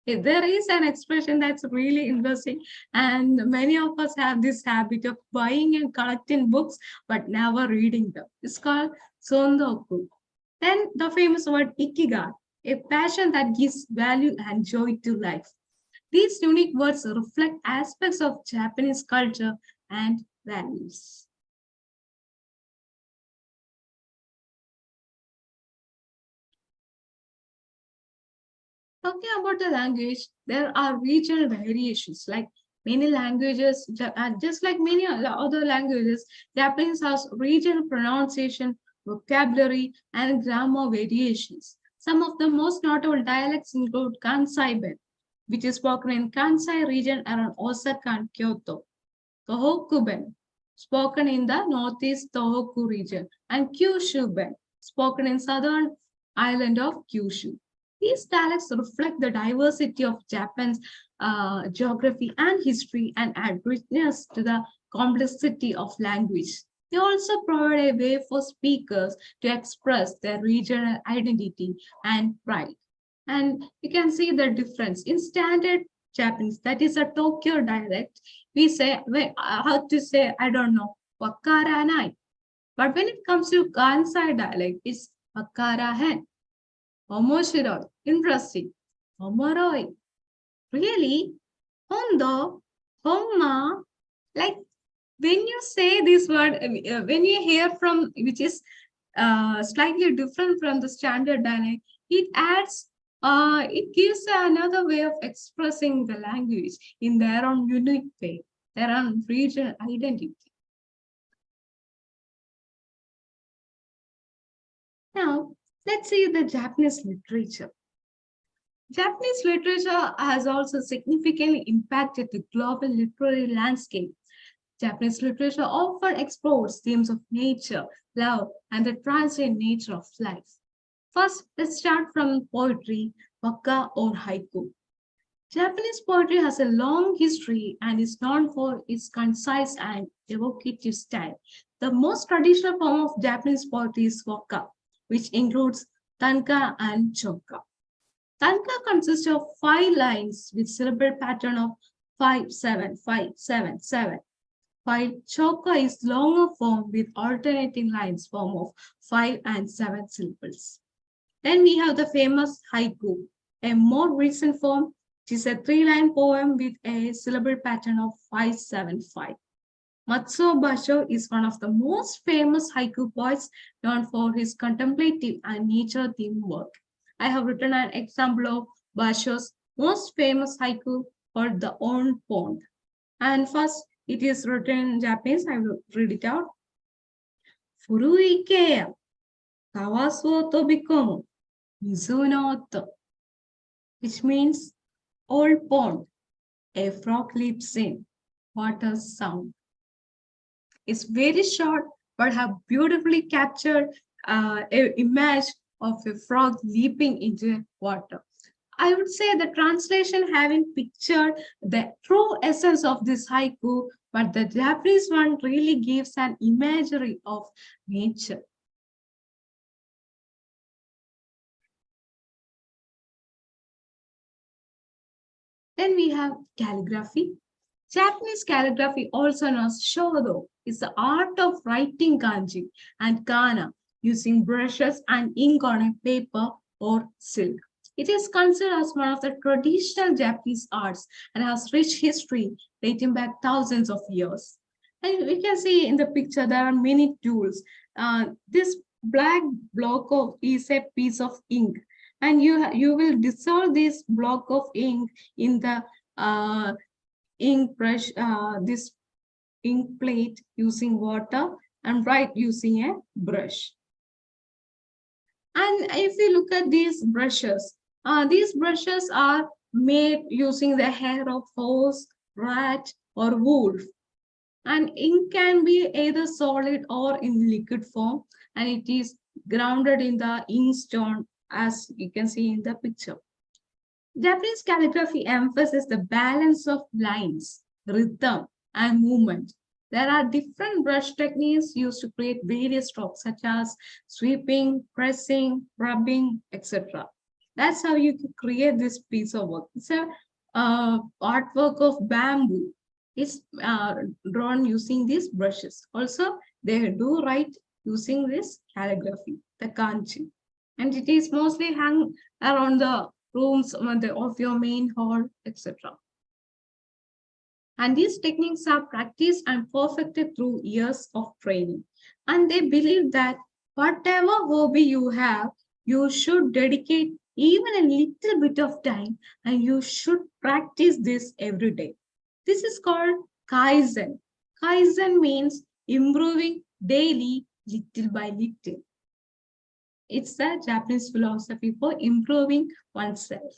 There is an expression that's really interesting, and many of us have this habit of buying and collecting books, but never reading them. It's called sondoku. Then the famous word ikigai, a passion that gives value and joy to life. These unique words reflect aspects of Japanese culture and values. Talking about the language, there are regional variations. Like many languages, just like many other languages, Japanese has regional pronunciation, vocabulary, and grammar variations. Some of the most notable dialects include Kansai-ben, which is spoken in Kansai region around Osaka and Kyoto. Tohoku-ben, spoken in the northeast Tohoku region, and Kyushu-ben, spoken in southern island of Kyushu. These dialects reflect the diversity of Japan's geography and history and add richness to the complexity of language. They also provide a way for speakers to express their regional identity and pride. And you can see the difference. In standard Japanese, that is a Tokyo dialect, we say, how to say, I don't know, wakaranai. But when it comes to Kansai dialect, it's wakarahen. Omoshiroi, interesting. Omoroi, really? Hondo, homma, like when you say this word, when you hear from which is slightly different from the standard dialect, it adds, it gives another way of expressing the language in their own unique way, their own regional identity. Now, let's see the Japanese literature. Japanese literature has also significantly impacted the global literary landscape. Japanese literature often explores themes of nature, love, and the transient nature of life. First, let's start from poetry, waka or haiku. Japanese poetry has a long history and is known for its concise and evocative style. The most traditional form of Japanese poetry is waka, which includes tanka and chonka. Tanka consists of 5 lines with syllable pattern of 5-7-5-7-7. while choka is longer form with alternating lines form of 5 and 7 syllables. Then we have the famous haiku, a more recent form. It is a 3-line poem with a syllable pattern of 5-7-5. Matsuo Basho is one of the most famous haiku poets, known for his contemplative and nature-themed work. I have written an example of Basho's most famous haiku called The On Pond. And first, it is written in Japanese. I will read it out. Furui keiya, kawasu tobikomu, mizu no oto, which means old pond, a frog leaps in, water sound. It's very short, but have beautifully captured an image of a frog leaping into water. I would say the translation haven't pictured the true essence of this haiku, but the Japanese one really gives an imagery of nature. Then we have calligraphy. Japanese calligraphy, also known as shodo, is the art of writing kanji and kana using brushes and ink on a paper or silk. It is considered as one of the traditional Japanese arts and has rich history dating back thousands of years. And we can see in the picture there are many tools. This black block is a piece of ink, and you will dissolve this block of ink in the ink brush, this ink plate using water, and write using a brush. And if you look at these brushes are made using the hair of horse, rat, or wolf. And ink can be either solid or in liquid form, and it is grounded in the inkstone, as you can see in the picture. Japanese calligraphy emphasizes the balance of lines, rhythm, and movement. There are different brush techniques used to create various strokes, such as sweeping, pressing, rubbing, etc. That's how you can create this piece of work. It's a artwork of bamboo. It's drawn using these brushes. Also, they do write using this calligraphy, the kanji. And it is mostly hung around the rooms of your main hall, etc. And these techniques are practiced and perfected through years of training. And they believe that whatever hobby you have, you should dedicate even a little bit of time, and you should practice this every day. This is called Kaizen. Kaizen means improving daily, little by little. It's the Japanese philosophy for improving oneself.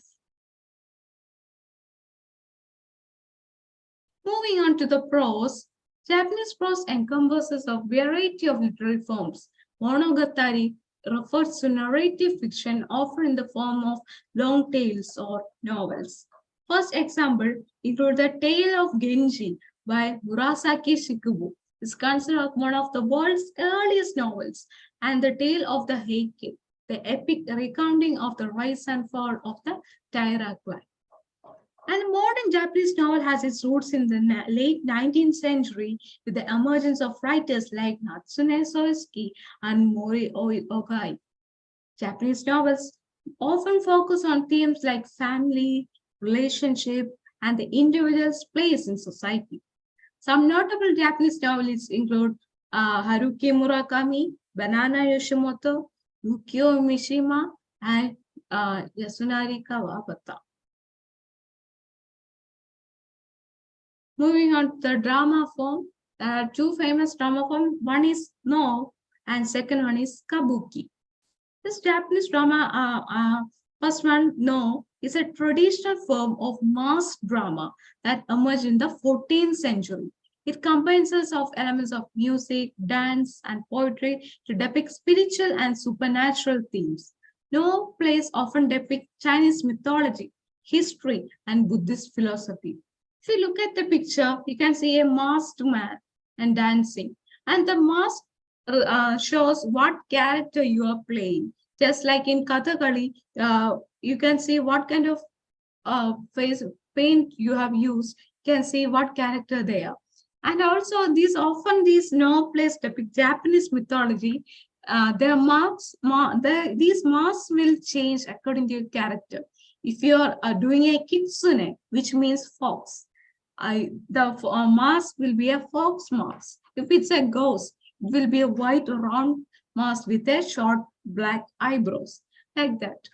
Moving on to the prose, Japanese prose encompasses a variety of literary forms. Monogatari refers to narrative fiction, often in the form of long tales or novels. First example include The Tale of Genji by Murasaki Shikibu. It's considered one of the world's earliest novels, and The Tale of the Heike, the epic recounting of the rise and fall of the Taira clan. And modern Japanese novel has its roots in the late 19th century with the emergence of writers like Natsume Soisuke and Mori Ogai. Japanese novels often focus on themes like family, relationship, and the individual's place in society. Some notable Japanese novelists include Haruki Murakami, Banana Yoshimoto, Yukio Mishima, and Yasunari Kawabata. Moving on to the drama form, there are two famous drama forms. One is No, and second one is Kabuki. This Japanese drama, first one, No, is a traditional form of mass drama that emerged in the 14th century. It combines of elements of music, dance, and poetry to depict spiritual and supernatural themes. No plays often depict Chinese mythology, history, and Buddhist philosophy. If you look at the picture, you can see a masked man and dancing. And the mask shows what character you are playing. Just like in Kathakali, you can see what kind of face paint you have used. You can see what character they are. And also these novel plays depict Japanese mythology. These masks will change according to your character. If you are doing a kitsune, which means fox, the mask will be a fox mask. If it's a ghost, it will be a white round mask with a short black eyebrows, like that.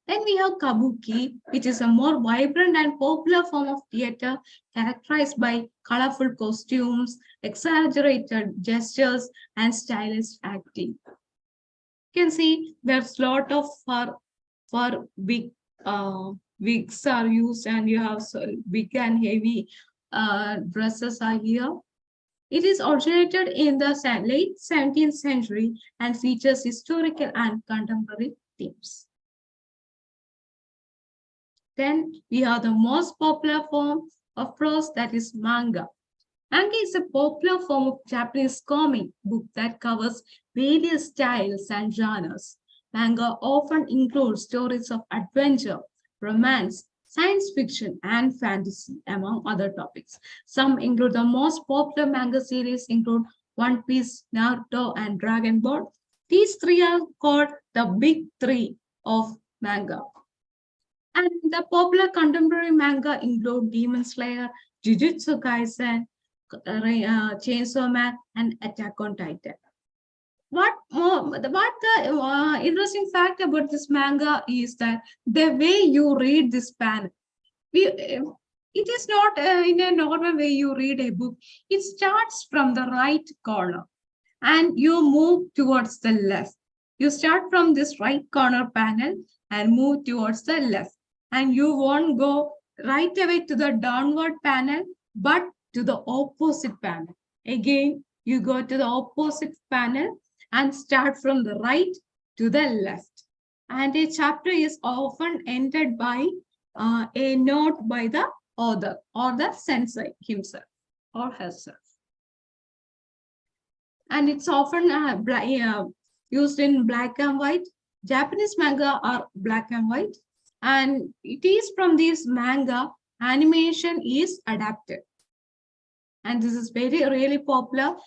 Then we have kabuki, which is a more vibrant and popular form of theater characterized by colorful costumes, exaggerated gestures, and stylish acting. You can see there's a lot of for big wigs are used, and you have big and heavy dresses are here. It is originated in the late 17th century and features historical and contemporary themes. Then we have the most popular form of prose, that is manga. Manga is a popular form of Japanese comic book that covers various styles and genres. Manga often includes stories of adventure, romance, science fiction, and fantasy, among other topics. Some include the most popular manga series include One Piece, Naruto, and Dragon Ball. These three are called the big three of manga. And the popular contemporary manga include Demon Slayer, Jujutsu Kaisen, Chainsaw Man, and Attack on Titan. What the interesting fact about this manga is that the way you read this panel, it is not in a normal way you read a book. It starts from the right corner and you move towards the left. You start from this right corner panel and move towards the left. And you won't go right away to the downward panel, but to the opposite panel. Again, you go to the opposite panel and start from the right to the left. And a chapter is often ended by a note by the author or the sensei himself or herself. And it's often used in black and white. Japanese manga are black and white. And it is from this manga, animation is adapted. And this is really popular.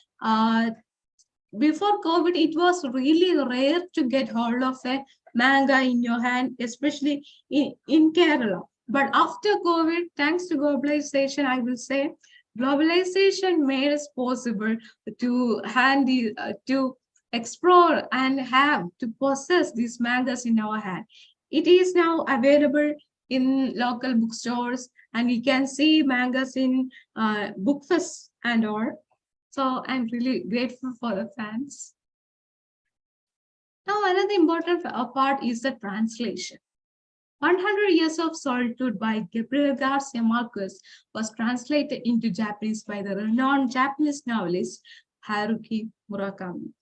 Before COVID, it was really rare to get hold of a manga in your hand, especially in Kerala. But after COVID, thanks to globalization, I will say, globalization made it possible to explore and to possess these mangas in our hand. It is now available in local bookstores, and you can see mangas in book fests and all. So I'm really grateful for the fans. Now, another important part is the translation. 100 Years of Solitude by Gabriel Garcia Marquez was translated into Japanese by the renowned Japanese novelist Haruki Murakami.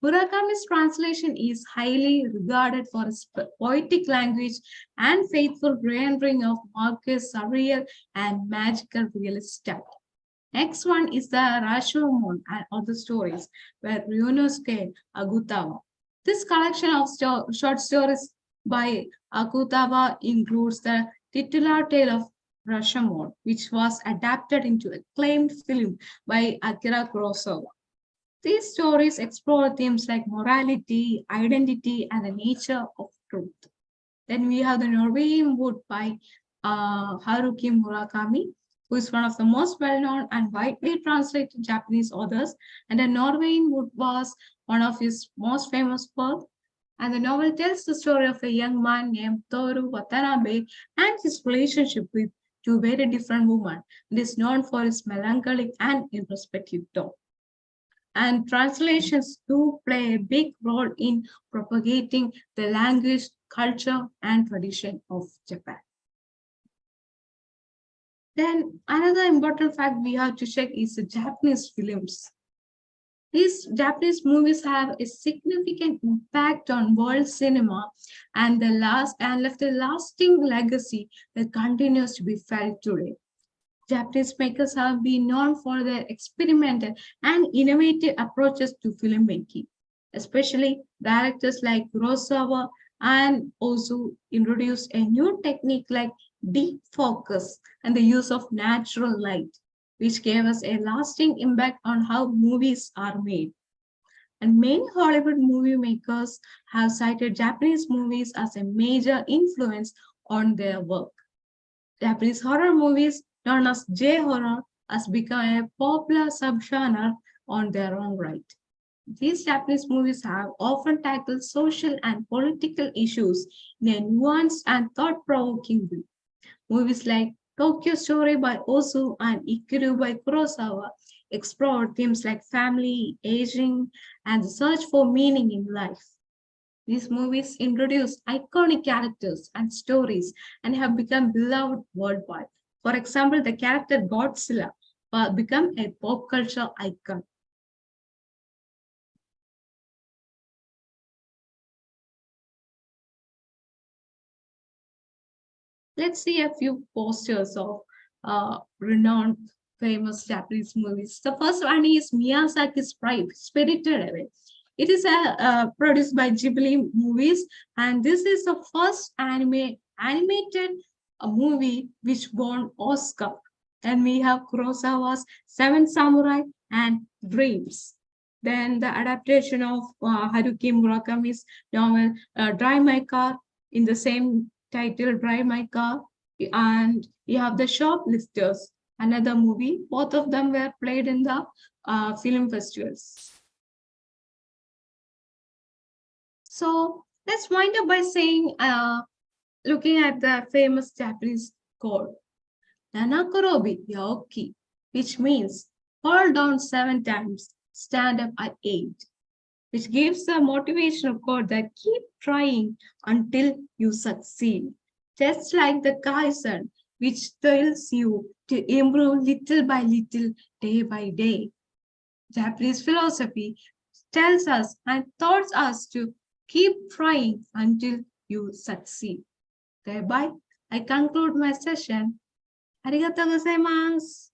Murakami's translation is highly regarded for its poetic language and faithful rendering of Marquez's surreal and magical realist style. Next one is the Rashomon and other stories by Ryunosuke Agutawa. This collection of short stories by Agutawa includes the titular tale of Rashomon, which was adapted into an acclaimed film by Akira Kurosawa. These stories explore themes like morality, identity, and the nature of truth. Then we have the Norwegian Wood by Haruki Murakami, who is one of the most well-known and widely translated Japanese authors. And the Norwegian Wood was one of his most famous works. And the novel tells the story of a young man named Toru Watanabe and his relationship with two very different women. It is known for its melancholic and introspective tone. And translations do play a big role in propagating the language, culture, and tradition of Japan. Then another important fact we have to check is the Japanese films. These Japanese movies have a significant impact on world cinema and left a lasting legacy that continues to be felt today. Japanese makers have been known for their experimental and innovative approaches to filmmaking, especially directors like Kurosawa, and also introduced a new technique like deep focus and the use of natural light, which gave us a lasting impact on how movies are made. And many Hollywood movie makers have cited Japanese movies as a major influence on their work. Japanese horror movies, known as J-horror, has become a popular subgenre on their own right. These Japanese movies have often tackled social and political issues in a nuanced and thought-provoking way. Movies like Tokyo Story by Ozu and Ikiru by Kurosawa explore themes like family, aging, and the search for meaning in life. These movies introduce iconic characters and stories and have become beloved worldwide. For example, the character Godzilla became a pop culture icon. Let's see a few posters of renowned famous Japanese movies. The first one is Miyazaki's Spirited Away. It is produced by Ghibli Movies, and this is the first animated movie which won Oscar. And we have Kurosawa's Seven Samurai and Dreams. Then the adaptation of Haruki Murakami's novel Drive My Car in the same title, Drive My Car. And you have The Shoplifters, another movie. Both of them were played in the film festivals. So let's wind up by saying, looking at the famous Japanese quote, Nanakorobi Yaoki, which means fall down 7 times, stand up at 8, which gives a motivational quote that keep trying until you succeed. Just like the Kaizen, which tells you to improve little by little, day by day. Japanese philosophy tells us and taught us to keep trying until you succeed. Thereby, I conclude my session. Arigatou gozaimasu.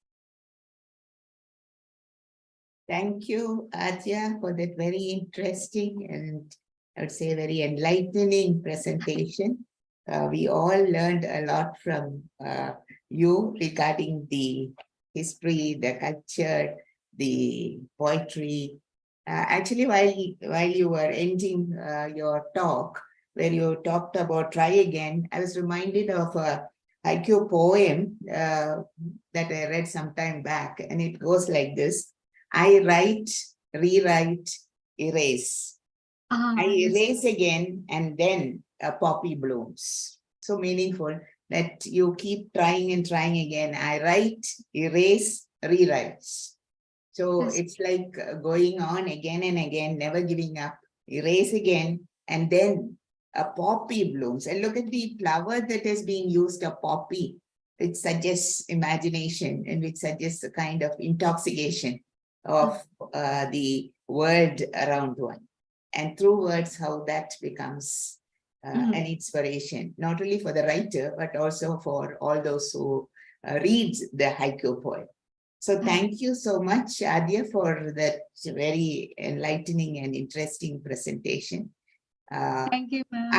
Thank you, Adya, for that very interesting and I would say very enlightening presentation. We all learned a lot from you regarding the history, the culture, the poetry. Actually, while you were ending your talk, where you talked about try again, I was reminded of a haiku poem that I read some time back, and it goes like this. I write, rewrite, erase. I erase again, and then a poppy blooms. So meaningful that you keep trying and trying again. I write, erase, rewrite. So Yes. it's like going on again and again, never giving up, erase again, and then a poppy blooms. And look at the flower that is being used, a poppy. It suggests imagination and it suggests a kind of intoxication of the world around one. And through words, how that becomes an inspiration, not only for the writer, but also for all those who read the haiku poem. So thank you so much, Adya, for that very enlightening and interesting presentation. Thank you, ma'am.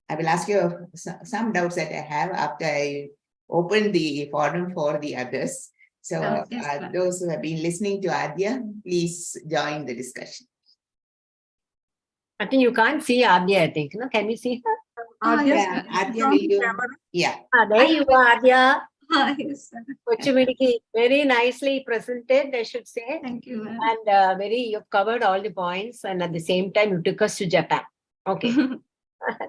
I will ask you some doubts that I have after I open the forum for the others. So Yes, those who have been listening to Adya, please join the discussion. I think you can't see Adya, I think. No? Can we see her? Yes, Yeah, ma'am. Adya, will you? Yeah. There you are, Adya. Yes, sir. Kochumidiki, very nicely presented, I should say. Thank you, ma'am. And you've covered all the points, and at the same time, you took us to Japan. Okay.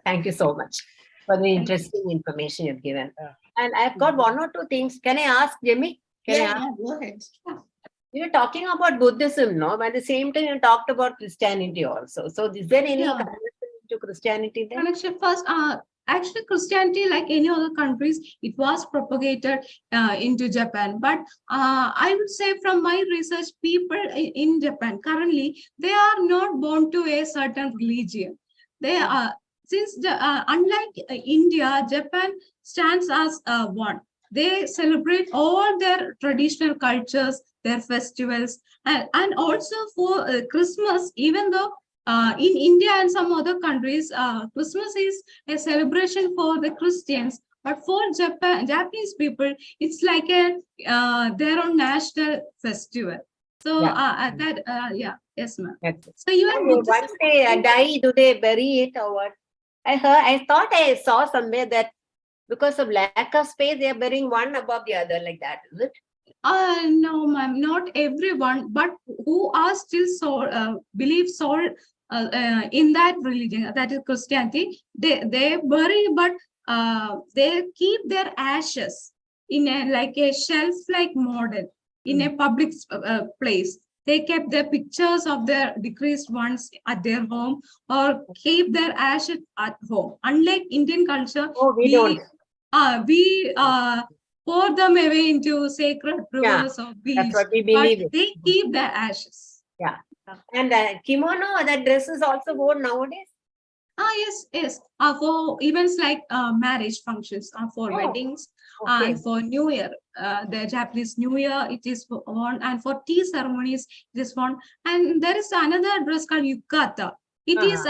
Thank you so much for the interesting information you've given. And I've got 1 or 2 things. Can I ask, Jimmy? Yeah, go ahead. You were talking about Buddhism, no? But at the same time, you talked about Christianity also. So is there any connection to Christianity there? Connection first, actually Christianity, like any other countries, it was propagated into Japan. But I would say from my research, people in Japan currently, they are not born to a certain religion. They are, since unlike India, Japan stands as one. They celebrate all their traditional cultures, their festivals, and also for Christmas, even though in India and some other countries, Christmas is a celebration for the Christians, But for Japanese people, it's like their own national festival. So yes, ma'am. So you are and once they die, do they bury it or what? I thought I saw somewhere that because of lack of space, they are burying one above the other like that, is it? No, ma'am, not everyone, but who are still believe in that religion, that is Christianity, they bury, but they keep their ashes in a shelf-like model in a public place. They kept their pictures of their deceased ones at their home or keep their ashes at home. Unlike Indian culture, we don't. We pour them away into sacred rivers or beach. That's what we believe but they keep their ashes. Yeah. And kimono, that dress is also worn nowadays? Yes. For events like marriage functions, for weddings, and for New Year, the Japanese New Year, it is worn, and for tea ceremonies, it is worn. And there is another dress called yukata. It is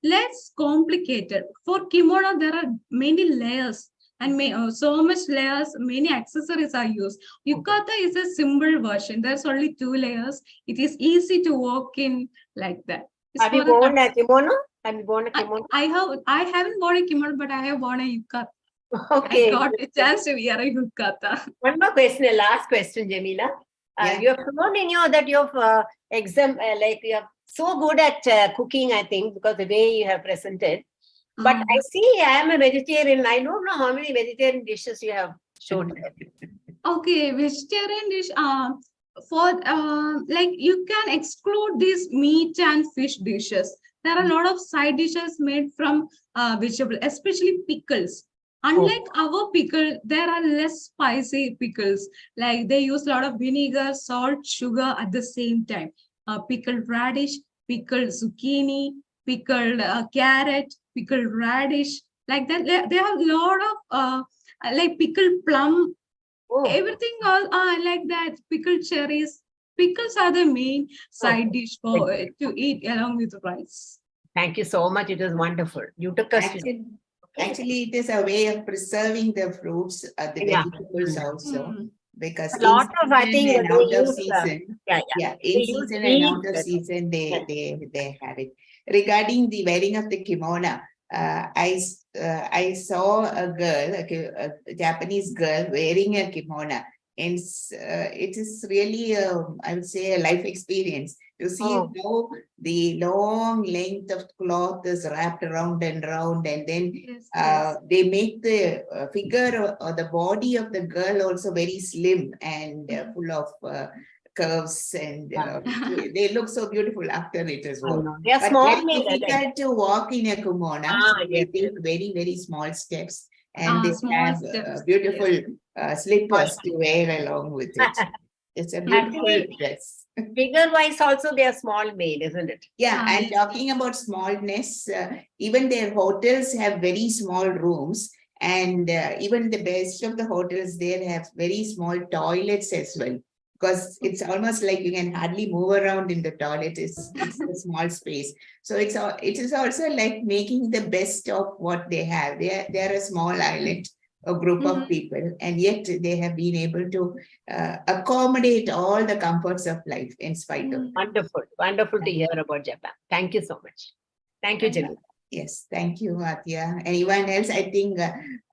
less complicated. For kimono, there are many layers. And so much layers, many accessories are used. Yukata is a simple version. There's only 2 layers. It is easy to walk in like that. Have you worn a kimono? Have you worn a kimono? I haven't worn a kimono, but I have worn a yukata. Okay. I got a chance to wear a yukata. One more question, a last question, Jamila. You have shown in that you have like you are so good at cooking, I think, because the way you have presented. But I see I am a vegetarian. I don't know how many vegetarian dishes you have shown. Okay, vegetarian dish. For like you can exclude these meat and fish dishes. There are a lot of side dishes made from vegetable, especially pickles. Unlike our pickle, there are less spicy pickles. Like they use a lot of vinegar, salt, sugar at the same time. Pickled radish, pickled zucchini, pickled carrot, pickled radish. Like that, they have a lot of like pickled plum. Everything all like that. Pickled cherries. Pickles are the main side dish for to eat along with rice. Thank you so much. It was wonderful. You took us. Actually, it is a way of preserving the fruits, the vegetables also. Because a lot of, I think, and out of season, in season and out of season, they have it. Regarding the wearing of the kimono, I saw a girl, a Japanese girl wearing a kimono, and it is really, I would say, a life experience to see how the long length of cloth is wrapped around and round, and then they make the figure or the body of the girl also very slim and full of curves, and they look so beautiful after it is worn. They are but small, very difficult to walk in a kimono. They take very, very small steps, and they have beautiful slippers to wear along with it. It's a beautiful dress. Figure-wise also they are small made, isn't it? Yeah, and talking about smallness, even their hotels have very small rooms, and even the best of the hotels there have very small toilets as well, because it's almost like you can hardly move around in the toilet. It's a small space. So it is also like making the best of what they have. They're a small island, a group of people, and yet they have been able to accommodate all the comforts of life in spite of. Wonderful to hear about Japan. Thank you so much. Thank you, Jamila. Yes, thank you, Atya. Anyone else? I think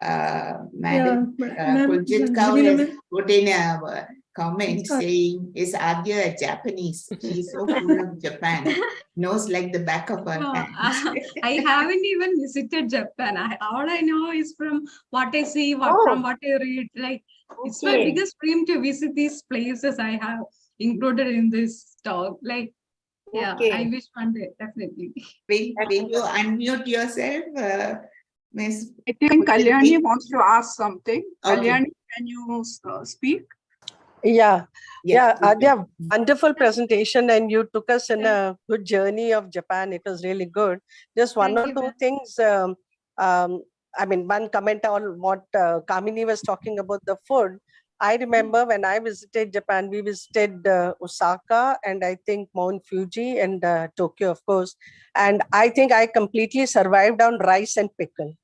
Madam Kunjit Kaur has put in a comment saying, is Adya a Japanese? She's so full of Japan, knows like the back of her hand. I haven't even visited Japan. All I know is from what I see, from what I read. Like it's my biggest dream to visit these places I have included in this talk. Like, I wish one day, definitely. Will you unmute yourself, Miss? I think Kalyani wants to ask something. Okay. Kalyani, can you speak? Yeah, Adya, wonderful presentation, and you took us in a good journey of Japan. It was really good. Just one or two things. I mean, one comment on what Kamini was talking about the food. I remember when I visited Japan, we visited Osaka and I think Mount Fuji and Tokyo, of course. And I think I completely survived on rice and pickle.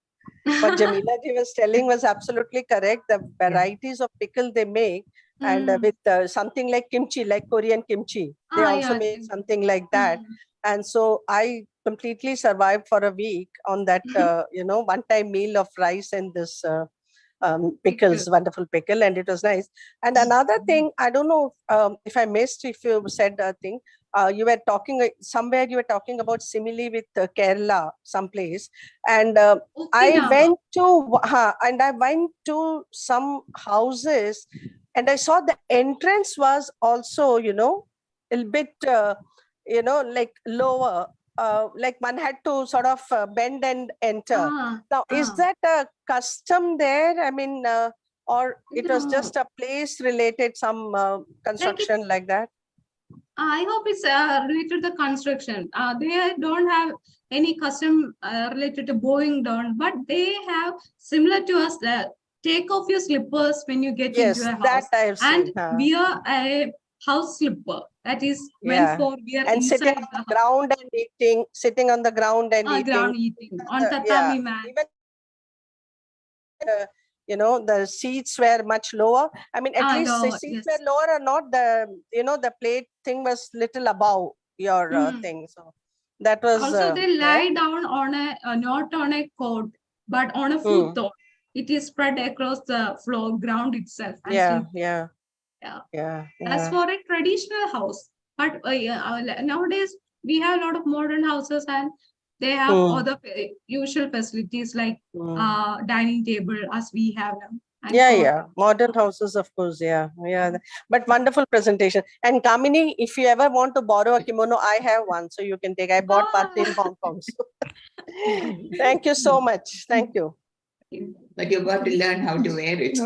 what Jamila ji was telling was absolutely correct. The varieties of pickle they make, and with something like kimchi, like Korean kimchi, they also make something like that. And so I completely survived for a week on that, one-time meal of rice and this pickles, wonderful pickle, and it was nice. And another thing, I don't know if I missed, if you said a thing, you were talking somewhere, you were talking about simile with Kerala, someplace, and I went to some houses, and I saw the entrance was also, a little bit, like lower. Like one had to sort of bend and enter. Now, is that a custom there? I mean, or it was just a place related, some construction like that? I hope it's related to the construction. They don't have any custom related to bowing down, but they have similar to us that take off your slippers when you get into a house. That I have seen. And wear a house slipper that is meant for wear and inside sitting on the ground and eating, sitting on the ground and eating on tatami mat. Even, the seats were much lower. I mean, at least the seats were lower or not, the plate thing was little above your thing. So that was also they lie down on a not on a cot, but on a futon. It is spread across the floor ground itself. Yeah. As for a traditional house, but nowadays we have a lot of modern houses and they have other usual facilities like dining table as we have them. Modern houses, of course. But wonderful presentation. And Kamini, if you ever want to borrow a kimono, I have one, so you can take. I bought one in Hong Kong. So. Thank you so much. Thank you. But you got to learn how to wear it.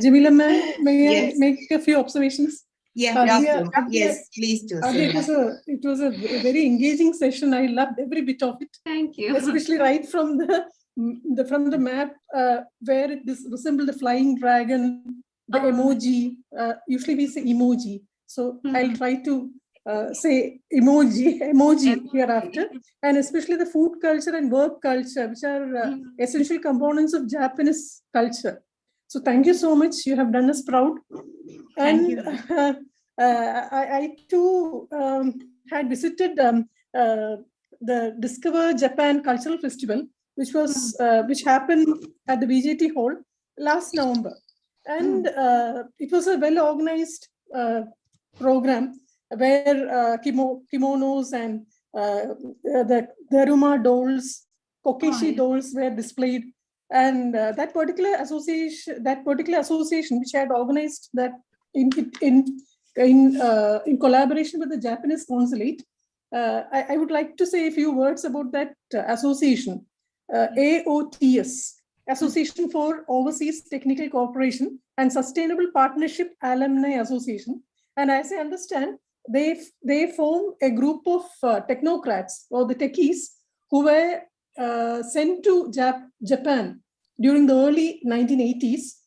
Jamila ma'am, may I make a few observations? Yes, please do. It was a very engaging session. I loved every bit of it. Thank you. Especially right from the map where it resembled the flying dragon, the emoji. Usually we say emoji. So I'll try to say emoji hereafter, and especially the food culture and work culture, which are essential components of Japanese culture. So thank you so much. You have done us proud. And I too had visited the Discover Japan Cultural Festival, which happened at the BJT Hall last November, and it was a well-organized program where kimonos and the Daruma dolls, Kokeshi dolls were displayed, and that particular association which had organized that in collaboration with the Japanese consulate, I would like to say a few words about that association. AOTS, Association for Overseas Technical Cooperation and Sustainable Partnership Alumni Association, and as I understand, they form a group of technocrats or the techies who were sent to Japan during the early 1980s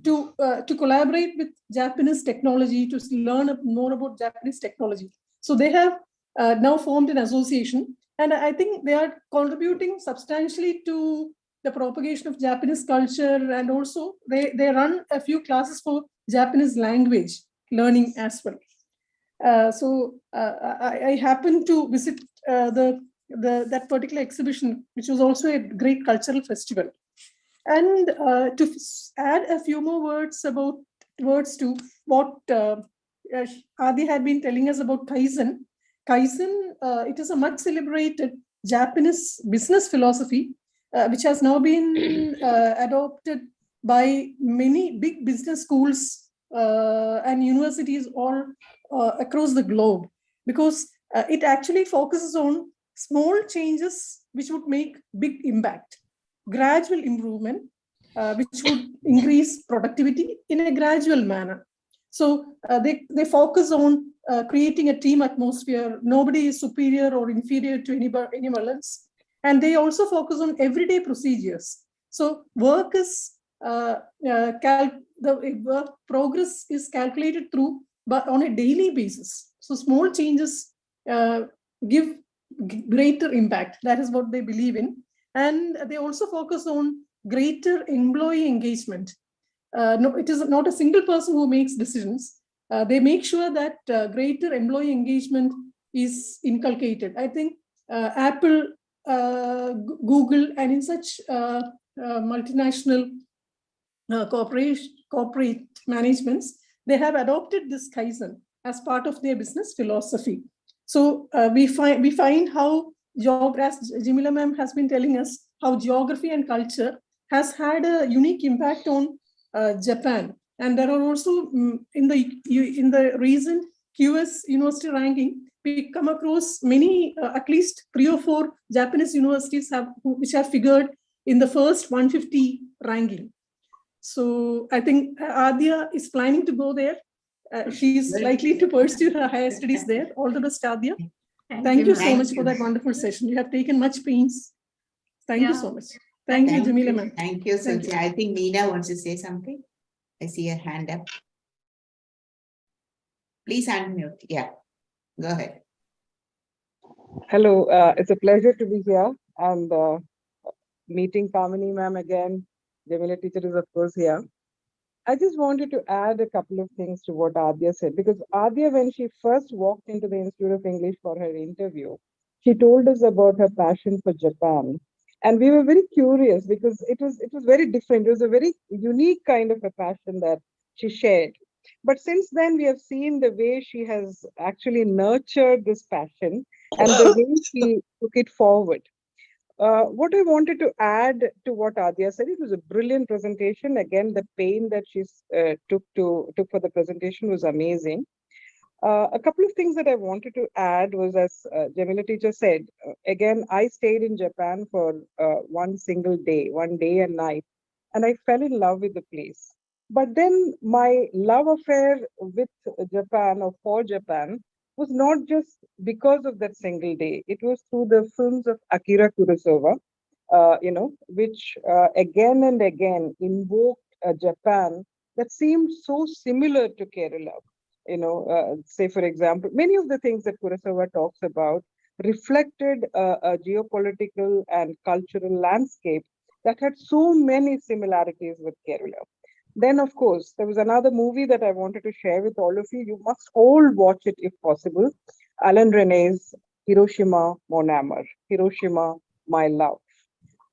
to collaborate with Japanese technology, to learn more about Japanese technology. So they have now formed an association, and I think they are contributing substantially to the propagation of Japanese culture, and also they run a few classes for Japanese language learning as well. So I happened to visit that particular exhibition, which was also a great cultural festival. And to add a few more words to what Adi had been telling us about Kaizen. Kaizen, it is a much celebrated Japanese business philosophy, which has now been adopted by many big business schools and universities all across the globe, because it actually focuses on small changes which would make big impact, gradual improvement, which would increase productivity in a gradual manner. So they focus on creating a team atmosphere. Nobody is superior or inferior to anyone else. And they also focus on everyday procedures. So work is the work progress is calculated but on a daily basis. So small changes give greater impact. That is what they believe in. And they also focus on greater employee engagement. No, it is not a single person who makes decisions. They make sure that greater employee engagement is inculcated. I think Apple, Google, and in such multinational corporate managements, they have adopted this Kaizen as part of their business philosophy. So we find how as Jamila ma'am has been telling us, how geography and culture has had a unique impact on Japan. And there are also in the recent QS university ranking, we come across many, at least 3 or 4 Japanese universities which have figured in the first 150 ranking. So I think Adya is planning to go there. She is likely to pursue her higher studies there. All the best, Adya. Thank you so much for that wonderful session. You have taken much pains. Thank you so much. Thank you, Jamila ma'am. Thank you, Suchi. I think Meena wants to say something. I see her hand up. Please unmute. Yeah, go ahead. Hello, it's a pleasure to be here and meeting Kamini ma'am again. Jamila teacher is of course here. I just wanted to add a couple of things to what Adya said, because Adya, when she first walked into the Institute of English for her interview, she told us about her passion for Japan. And we were very curious because it was very different. It was a very unique kind of a passion that she shared. But since then, we have seen the way she has actually nurtured this passion and the way she took it forward. What I wanted to add to what Adya said, it was a brilliant presentation. Again, the pain that she took for the presentation was amazing. A couple of things that I wanted to add was, as Jamila teacher said, again, I stayed in Japan for one day and night, and I fell in love with the place. But then my love affair with Japan, or for Japan, was not just because of that single day. It was through the films of Akira Kurosawa, which again and again invoked Japan that seemed so similar to Kerala. Say, for example, many of the things that Kurosawa talks about reflected a geopolitical and cultural landscape that had so many similarities with Kerala. Then, of course, there was another movie that I wanted to share with all of you. You must all watch it if possible. Alan Rene's Hiroshima, Mon Amour, Hiroshima, My Love.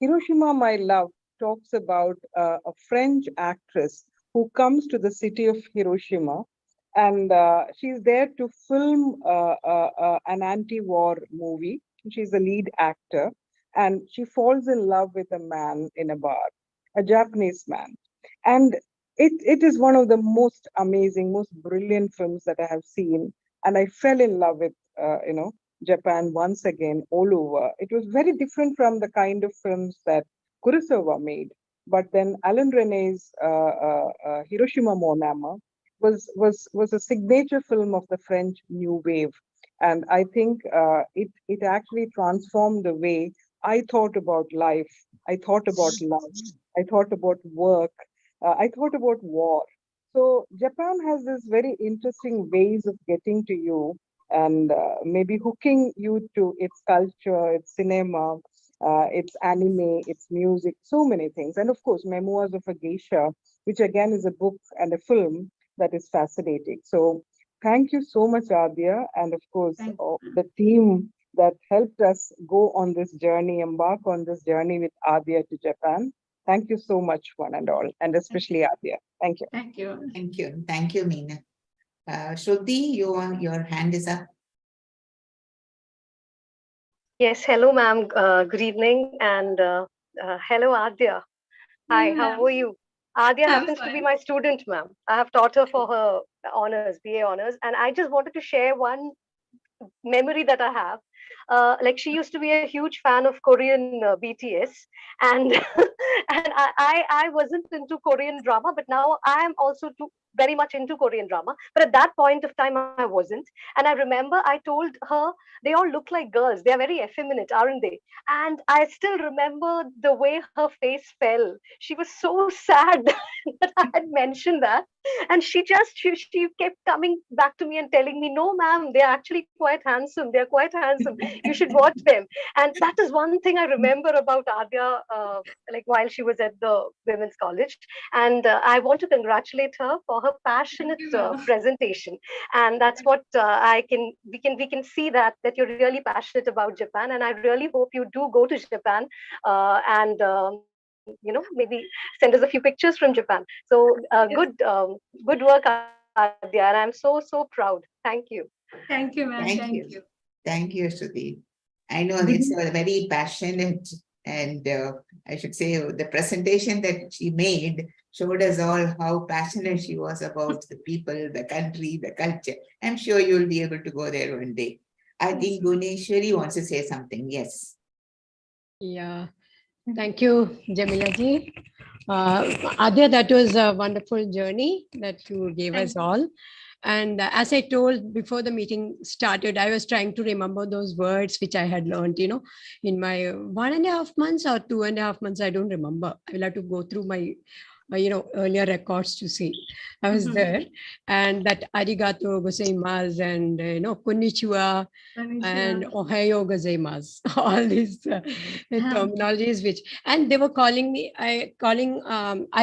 Hiroshima, My Love talks about a French actress who comes to the city of Hiroshima, and she's there to film an anti-war movie. She's the lead actor, and she falls in love with a man in a bar, a Japanese man. And it is one of the most amazing, most brilliant films that I have seen. And I fell in love with, Japan once again, all over. It was very different from the kind of films that Kurosawa made. But then Alan Rene's Hiroshima Mon Amour was a signature film of the French New Wave. And I think it actually transformed the way I thought about life. I thought about love. I thought about work. I thought about war. So Japan has this very interesting ways of getting to you and maybe hooking you to its culture, its cinema, its anime, its music, so many things. And of course, Memoirs of a Geisha, which again is a book and a film that is fascinating. So thank you so much, Adya. And of course, the team that helped us go on this journey, embark on this journey with Adya to Japan. Thank you so much, one and all, and especially Adya. Thank you. Thank you. Thank you. Thank you, Meena. Shruti, your hand is up. Yes, hello, ma'am. Good evening, and hello, Adya. Hi, how are you? Adya happens to be my student, ma'am. I have taught her for her honors, BA honors, and I just wanted to share one memory that I have. Like, she used to be a huge fan of Korean BTS, and and I wasn't into Korean drama, but now I am also very much into Korean drama. But at that point of time, I wasn't. And I remember I told her, they all look like girls. They are very effeminate, aren't they? And I still remember the way her face fell. She was so sad that I had mentioned that. And she kept coming back to me and telling me, no, ma'am, they're actually quite handsome. They're quite handsome. You should watch them. And that is one thing I remember about Adya, like while she was at the women's college. And I want to congratulate her for her passionate presentation. And that's what we can see that you're really passionate about Japan. And I really hope you do go to Japan and maybe send us a few pictures from Japan. So good work, Adya, and I'm so proud. Thank you. Thank you, ma'am. Thank you. Thank you, Shruti. I know it's a very passionate, and I should say the presentation that she made showed us all how passionate she was about the people, the country, the culture. I'm sure you'll be able to go there one day. I think Guneshwari wants to say something. Yes. Yeah. Thank you, Jamila ji. Adya, that was a wonderful journey that you gave us all. And as I told before the meeting started, I was trying to remember those words which I had learned, in my 1.5 months or 2.5 months. I don't remember. I will have to go through my earlier records to see. I was there, and that arigato gozaimasu and konnichiwa and ohayo gozaimasu, all these terminologies and they were calling me, I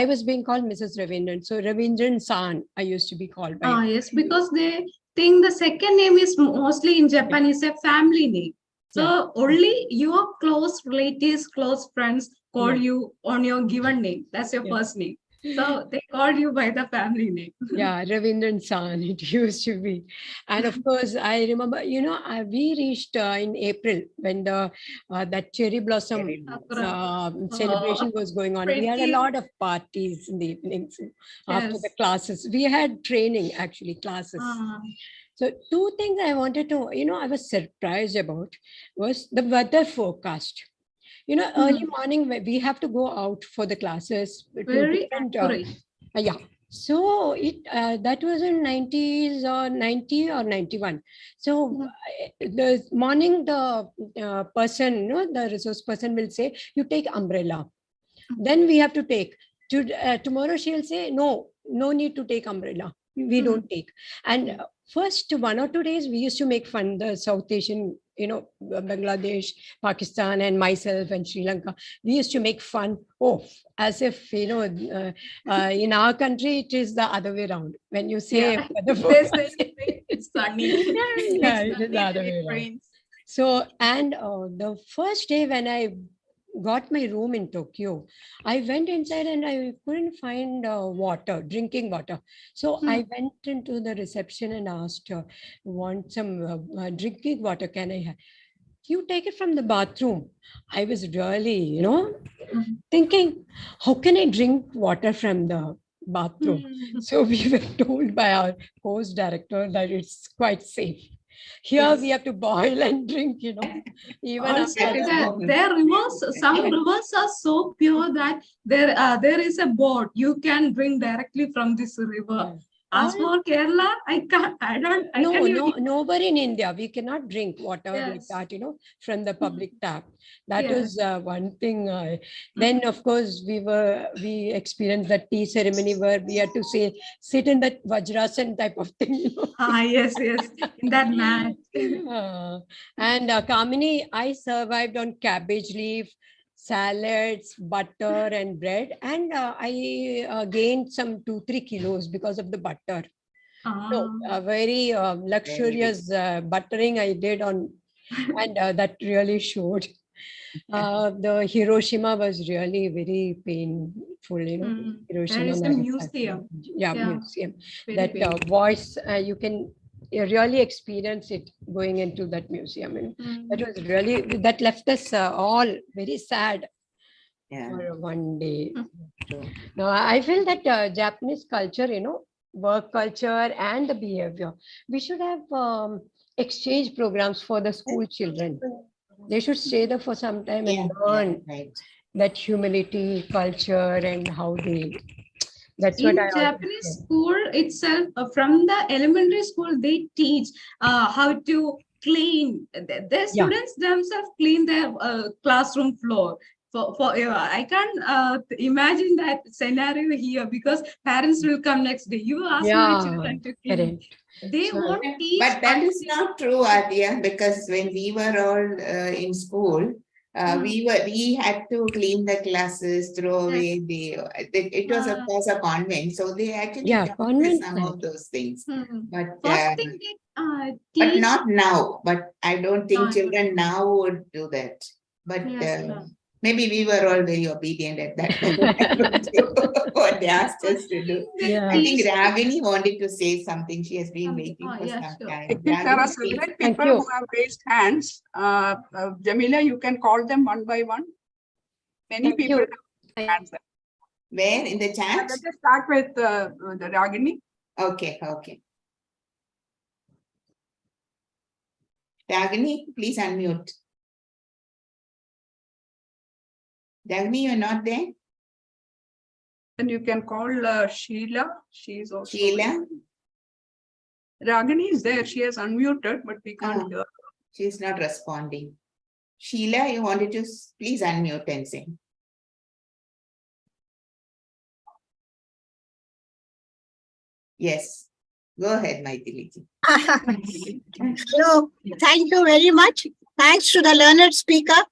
was being called Mrs. Ravindran. So Ravindran San, I used to be called by. Yes, because they think the second name is mostly in Japan is a family name. So only your close relatives, close friends call you on your given name. That's your first name. So they called you by the family name. Yeah, Ravindran San, it used to be. And of course, I remember, we reached in April when that cherry blossom celebration was going on. We had a lot of parties in the evenings after the classes. We had training, actually, classes. So 2 things I wanted to, I was surprised about was the weather forecast. Early morning, we have to go out for the classes. Very accurate. Yeah. So that was in 90s or 90 or 91. So the morning, the person, the resource person will say, you take umbrella. Then we have to take. Tomorrow she'll say, no need to take umbrella. We don't take. And first 1 or 2 days, we used to make fun, the South Asian, Bangladesh, Pakistan, and myself and Sri Lanka. We used to make fun, as if, in our country, it is the other way around. When you say, it's sunny. It is the other way around. So, and the first day when I got my room in Tokyo, I went inside and I couldn't find drinking water. So I went into the reception and asked, want some drinking water, can I have? You take it from the bathroom. I was really, thinking, how can I drink water from the bathroom? So we were told by our course director that it's quite safe. Here we have to boil and drink, even their rivers, some rivers are so pure that there is a boat you can drink directly from this river. As for Kerala, nowhere in India we cannot drink water like that, from the public tap. That was one thing. Then of course we experienced that tea ceremony where we had to sit in that Vajrasan type of thing. Yes, in that mat. And Kamini, I survived on cabbage leaf, salads, butter, and bread, and I gained some 2-3 kilos because of the butter. So a very luxurious buttering I did on, and that really showed. The Hiroshima was really very painful, Hiroshima. There is a museum. Museum. That voice, you can really experience it going into that museum. That was really, that left us all very sad for one day. Now, I feel that Japanese culture, work culture and the behavior, we should have exchange programs for the school children. They should stay there for some time and learn that humility, culture, and how they. That's in what I Japanese school itself, from the elementary school, they teach how to clean. The students themselves clean their classroom floor. I can't imagine that scenario here because parents will come next day. You ask my children to clean. They won't teach. But that is not true, Adya, because when we were all in school, we had to clean the classes, throw away it was of course a convent, so they actually taught some of those things. But First thing but teach. not now. But I don't think children now would do that. But maybe we were all very obedient at that time. What they asked us to do. I think Ragini wanted to say something. She has been waiting for some time. I think there are several people who have raised hands. Jamila, you can call them one by one. Many people have hands. Where in the chat? Let us start with the Ragini. Okay. Ragini, please unmute. Ragini, you're not there? And you can call Sheila. She's also. Sheila? Ragini is there. She has unmuted, but we can't hear her. She's not responding. Sheila, you wanted to please unmute and sing. Yes. Go ahead, Maithili. So, thank you very much. Thanks to the learned speaker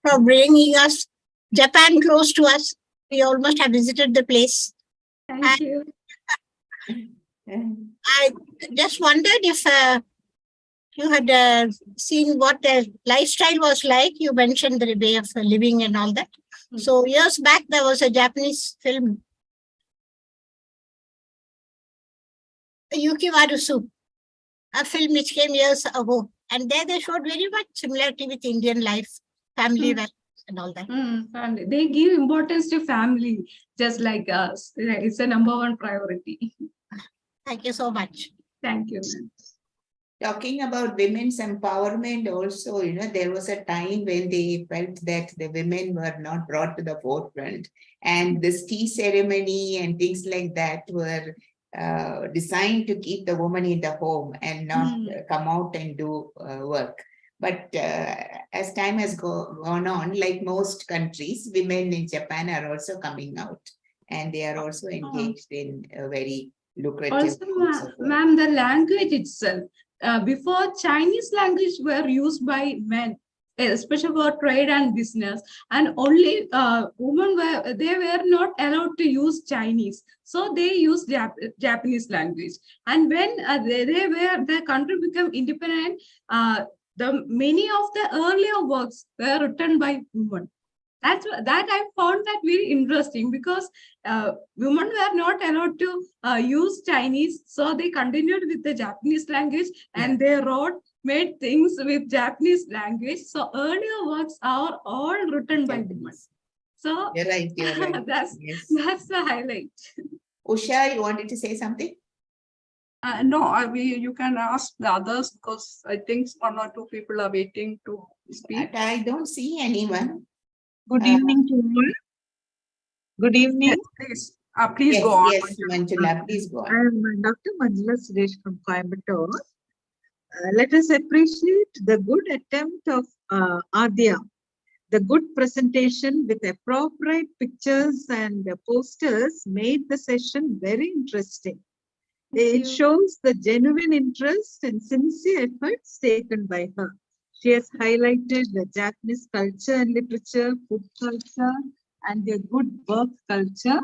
for bringing us Japan close to us. We almost have visited the place. Thank you. I just wondered if you had seen what the lifestyle was like. You mentioned the way of living and all that. So years back, there was a Japanese film, Yuki Warusu, a film which came years ago. And there they showed very much similarity with Indian life, family values and all that. Family. They give importance to family, just like us. It's a #1 priority. Thank you so much. Thank you. Talking about women's empowerment also, there was a time when they felt that the women were not brought to the forefront, and this tea ceremony and things like that were designed to keep the woman in the home and not come out and do work. But as time has gone on, like most countries, women in Japan are also coming out, and they are also engaged in a very lucrative. Also, ma'am, the language itself. Before, Chinese language were used by men, especially for trade and business, and only women were not allowed to use Chinese, so they used Japanese language. And when the country became independent, many of the earlier works were written by women. That I found that very interesting, because women were not allowed to use Chinese, so they continued with the Japanese language, and they made things with Japanese language. So earlier works are all written by women. So you're right. that's the highlight. Usha, you wanted to say something? No, you can ask the others, because I think one or two people are waiting to speak. But I don't see anyone. Good evening to all. Good evening. Yes, please go on. Yes, Manjula, please go on. I am Dr. Manjula Suresh from Coimbatore. Let us appreciate the good attempt of Adya, the good presentation with appropriate pictures and posters made the session very interesting. It shows the genuine interest and sincere efforts taken by her. She has highlighted the Japanese culture and literature, food culture, and their good work culture.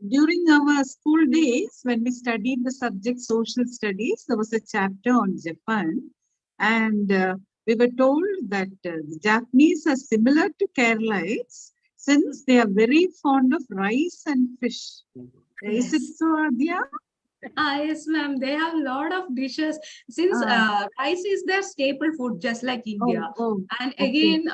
During our school days, when we studied the subject social studies, there was a chapter on Japan, and we were told that the Japanese are similar to Keralites since they are very fond of rice and fish. Is it so, Adya? Yes, ma'am. They have a lot of dishes. Since rice is their staple food, just like India. And again,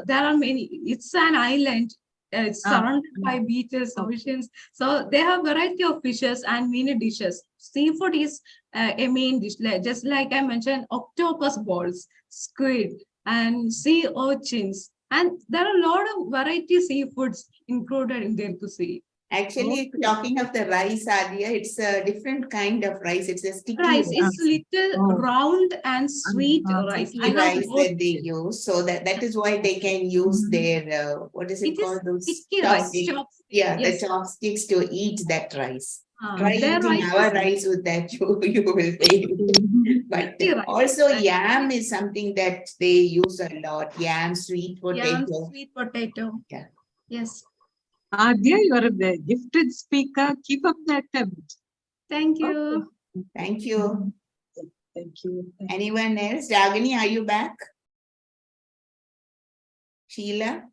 there are many. It's an island. It's surrounded by beaches, oceans. So they have variety of fishes and many dishes. Seafood is a main dish. Just like I mentioned, octopus balls, squid, and sea urchins. And there are a lot of variety seafoods included in their cuisine. Actually, talking of the rice, Adya, it's a different kind of rice. It's a sticky Rice rice. is little round and sweet rice. Sticky I have rice both. that they use, so that is why they can use their what is it called? Those sticky rice. chopsticks. Chopsticks. Yeah, Yes. the chopsticks to eat that rice. Try Their eating rice our is rice with that, you will fail. But sticky rice. also yam is something that they use a lot. Yam, sweet potato. Yam, sweet potato. Yeah. Yes. Adya, you are a gifted speaker. Keep up the attempt. Thank you. Thank you. Thank you. Anyone else? Ragini, are you back? Sheila?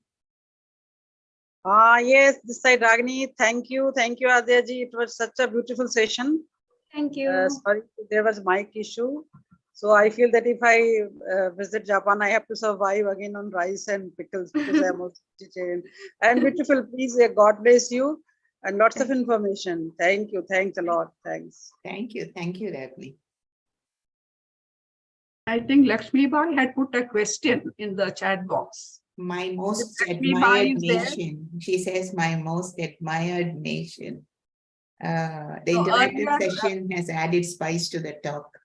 Yes, this side Ragini. Thank you, Adya ji. It was such a beautiful session. Thank you. Sorry, there was mic issue. So I feel that if I visit Japan, I have to survive again on rice and pickles because I am also vegetarian. And beautiful, please, God bless you and lots of information. Thank you. Thanks a lot. Thanks. Thank you, Ragini. I think Lakshmi Bai had put a question in the chat box. My most Lakshmi Bai admired is there. nation. She says, my most admired nation. The No, interactive earlier, session has added spice to the talk.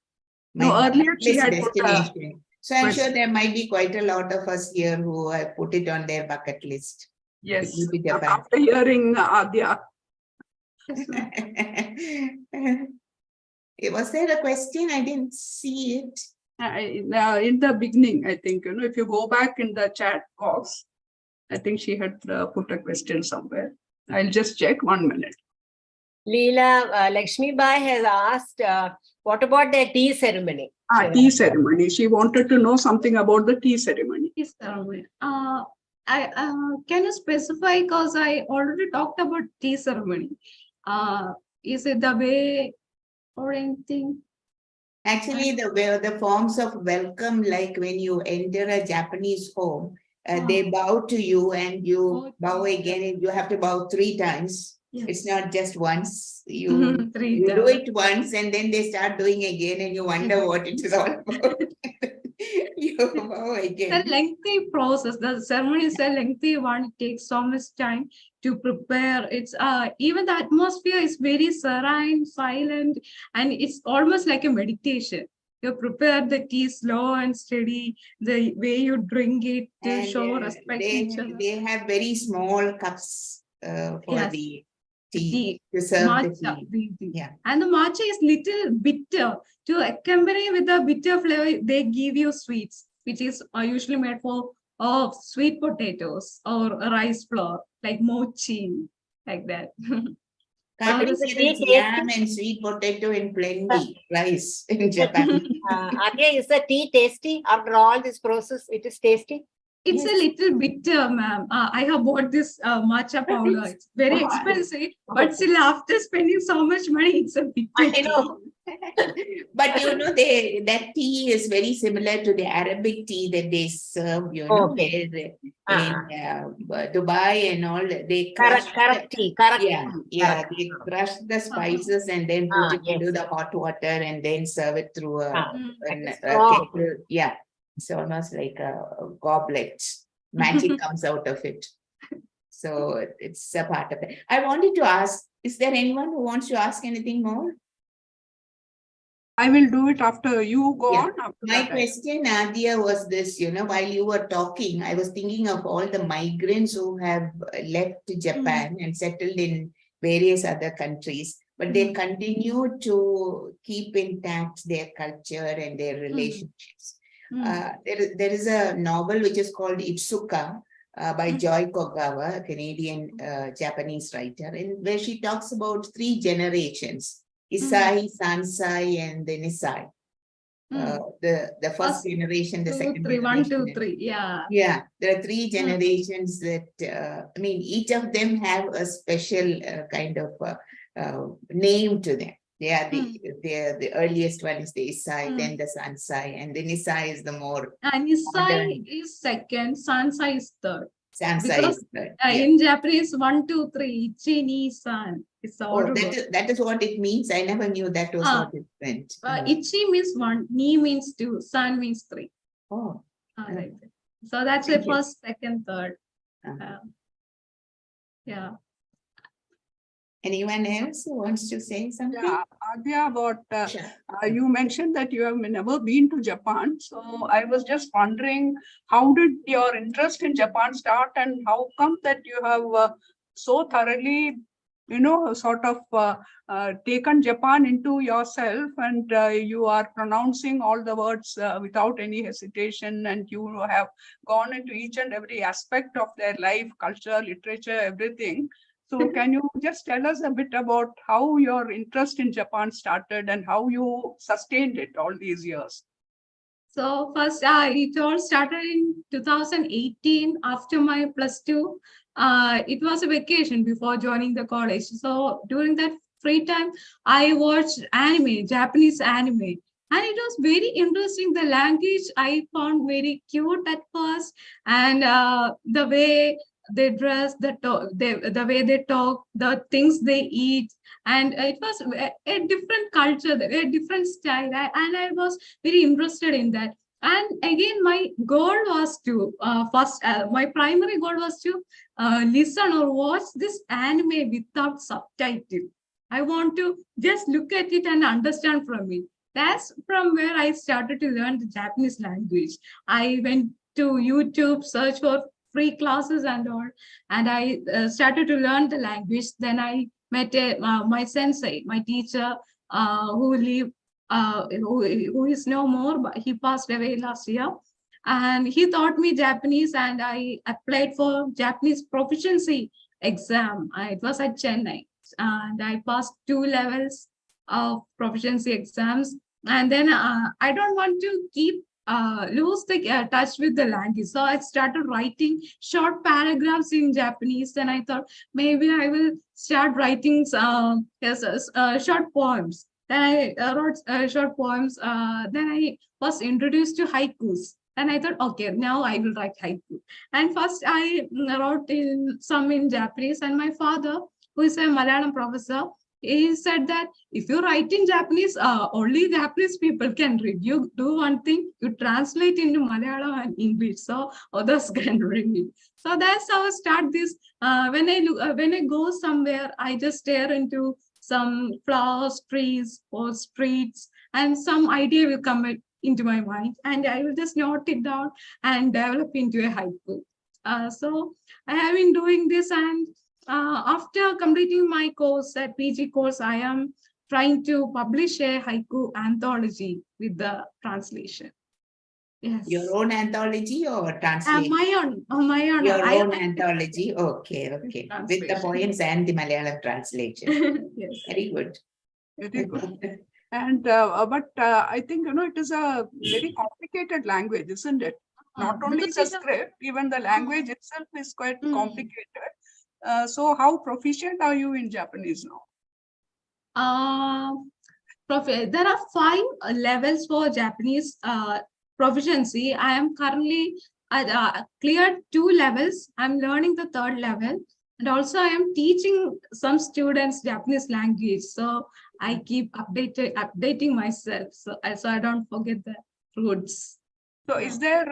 No, My earlier she bucket had list put a destination. So I'm sure question. there might be quite a lot of us here who have put it on their bucket list. Yes, to go to Japan. after hearing Adya. Was there a question? I didn't see it. In the beginning, I think, if you go back in the chat box, I think she had put a question somewhere. I'll just check 1 minute. Leela, Lakshmi Bai has asked, what about the tea ceremony? Tea ceremony. She wanted to know something about the tea ceremony. Tea ceremony. Can you specify, because I already talked about tea ceremony. Is it the way or anything? Actually, the forms of welcome, like when you enter a Japanese home, they bow to you and you bow again, and you have to bow 3 times. Yes. It's not just once. You do it once and then they start doing again and you wonder what it is all about. You bow again. It's a lengthy process. The ceremony is a lengthy one. It takes so much time to prepare. It's even the atmosphere is very serene, silent, and it's almost like a meditation. You prepare the tea slow and steady, the way you drink it to and show respect to each other. They have very small cups for the tea to serve matcha, the tea. Yeah. And the matcha is little bitter. To accompany with the bitter flavor, they give you sweets, which is usually made of sweet potatoes or rice flour, like mochi, like that. Yam and sweet potato in plenty, rice in Japan. Adya, is the tea tasty? After all this process, it is tasty? It's a little bitter, ma'am. I have bought this matcha powder. It's very expensive, but still after spending so much money, it's a bitter. I know. But that tea is very similar to the Arabic tea that they serve, Okay. in Dubai and all. They crush tea. They crush the spices and then put it into the hot water and then serve it through a kettle. Yeah. It's almost like a goblet. Magic comes out of it. So it's a part of it. I wanted to ask, is there anyone who wants to ask anything more? I will do it after you go on. My question, Adya, was this, while you were talking, I was thinking of all the migrants who have left Japan and settled in various other countries, but they continue to keep intact their culture and their relationships. There is a novel which is called Itsuka by Joy Kogawa, a Canadian Japanese writer, and where she talks about 3 generations. Isai, Sansai, and the Nisai. The first generation, the second generation. 1, 2, 3. Yeah. Yeah, there are 3 generations that, each of them have a special kind of name to them. They are the earliest one is the Isai, then the Sansai, and the Nisai is the more. Nisai is second, Sansai is third. Sansai is third. In Japanese, 1, 2, 3, Ichi, ni, san. It's the order. That is what it means. I never knew that was what it meant. Ichi means 1, ni means 2, san means 3. Oh. Right. So that's the first, second, third. Yeah. Anyone else who wants to say something? Yeah, Adya, about Sure. you mentioned that you have never been to Japan. So I was just wondering, how did your interest in Japan start, and how come that you have so thoroughly, sort of taken Japan into yourself, and you are pronouncing all the words without any hesitation, and you have gone into each and every aspect of their life, culture, literature, everything. So can you just tell us a bit about how your interest in Japan started and how you sustained it all these years? So first, it all started in 2018 after my +2. It was a vacation before joining the college. So during that free time, I watched anime, Japanese anime. And it was very interesting. The language I found very cute at first. And the way they dress, the way they talk, the things they eat. And it was a different culture, a different style. And I was very interested in that. And again, my goal was to my primary goal was to listen or watch this anime without subtitle. I want to just look at it and understand from it. That's from where I started to learn the Japanese language. I went to YouTube, search for free classes and all, and I started to learn the language. Then I met my sensei, my teacher, who who is no more, but he passed away last year. And he taught me Japanese, and I applied for Japanese proficiency exam. It was at Chennai, and I passed 2 levels of proficiency exams. And then I don't want to keep lose the touch with the language. So I started writing short paragraphs in Japanese. Then I thought maybe I will start writing short poems. Then I wrote short poems. Then I was introduced to haikus. And I thought, okay, now I will write haiku. And first I wrote some in Japanese. And my father, who is a Malayalam professor, he said that if you write in Japanese, only Japanese people can read. You do one thing, you translate into Malayalam and English, so others can read. So that's how I start this. When I go somewhere, I just stare into some flowers, trees, or streets, and some idea will come into my mind, and I will just note it down and develop into a haiku. So I have been doing this, and after completing my course at PG course, I am trying to publish a haiku anthology with the translation. Yes. Your own anthology or translation? My own. Your own anthology. Okay. With the poems and the Malayalam translation. Yes. Very good. Very good. And but I think it is a very complicated language, isn't it? Not only the script, even the language itself is quite complicated. So how proficient are you in Japanese now? There are 5 levels for Japanese proficiency. I am currently cleared 2 levels. I'm learning the 3rd level. And also I am teaching some students Japanese language. So I keep updating myself so I don't forget the roots. So is there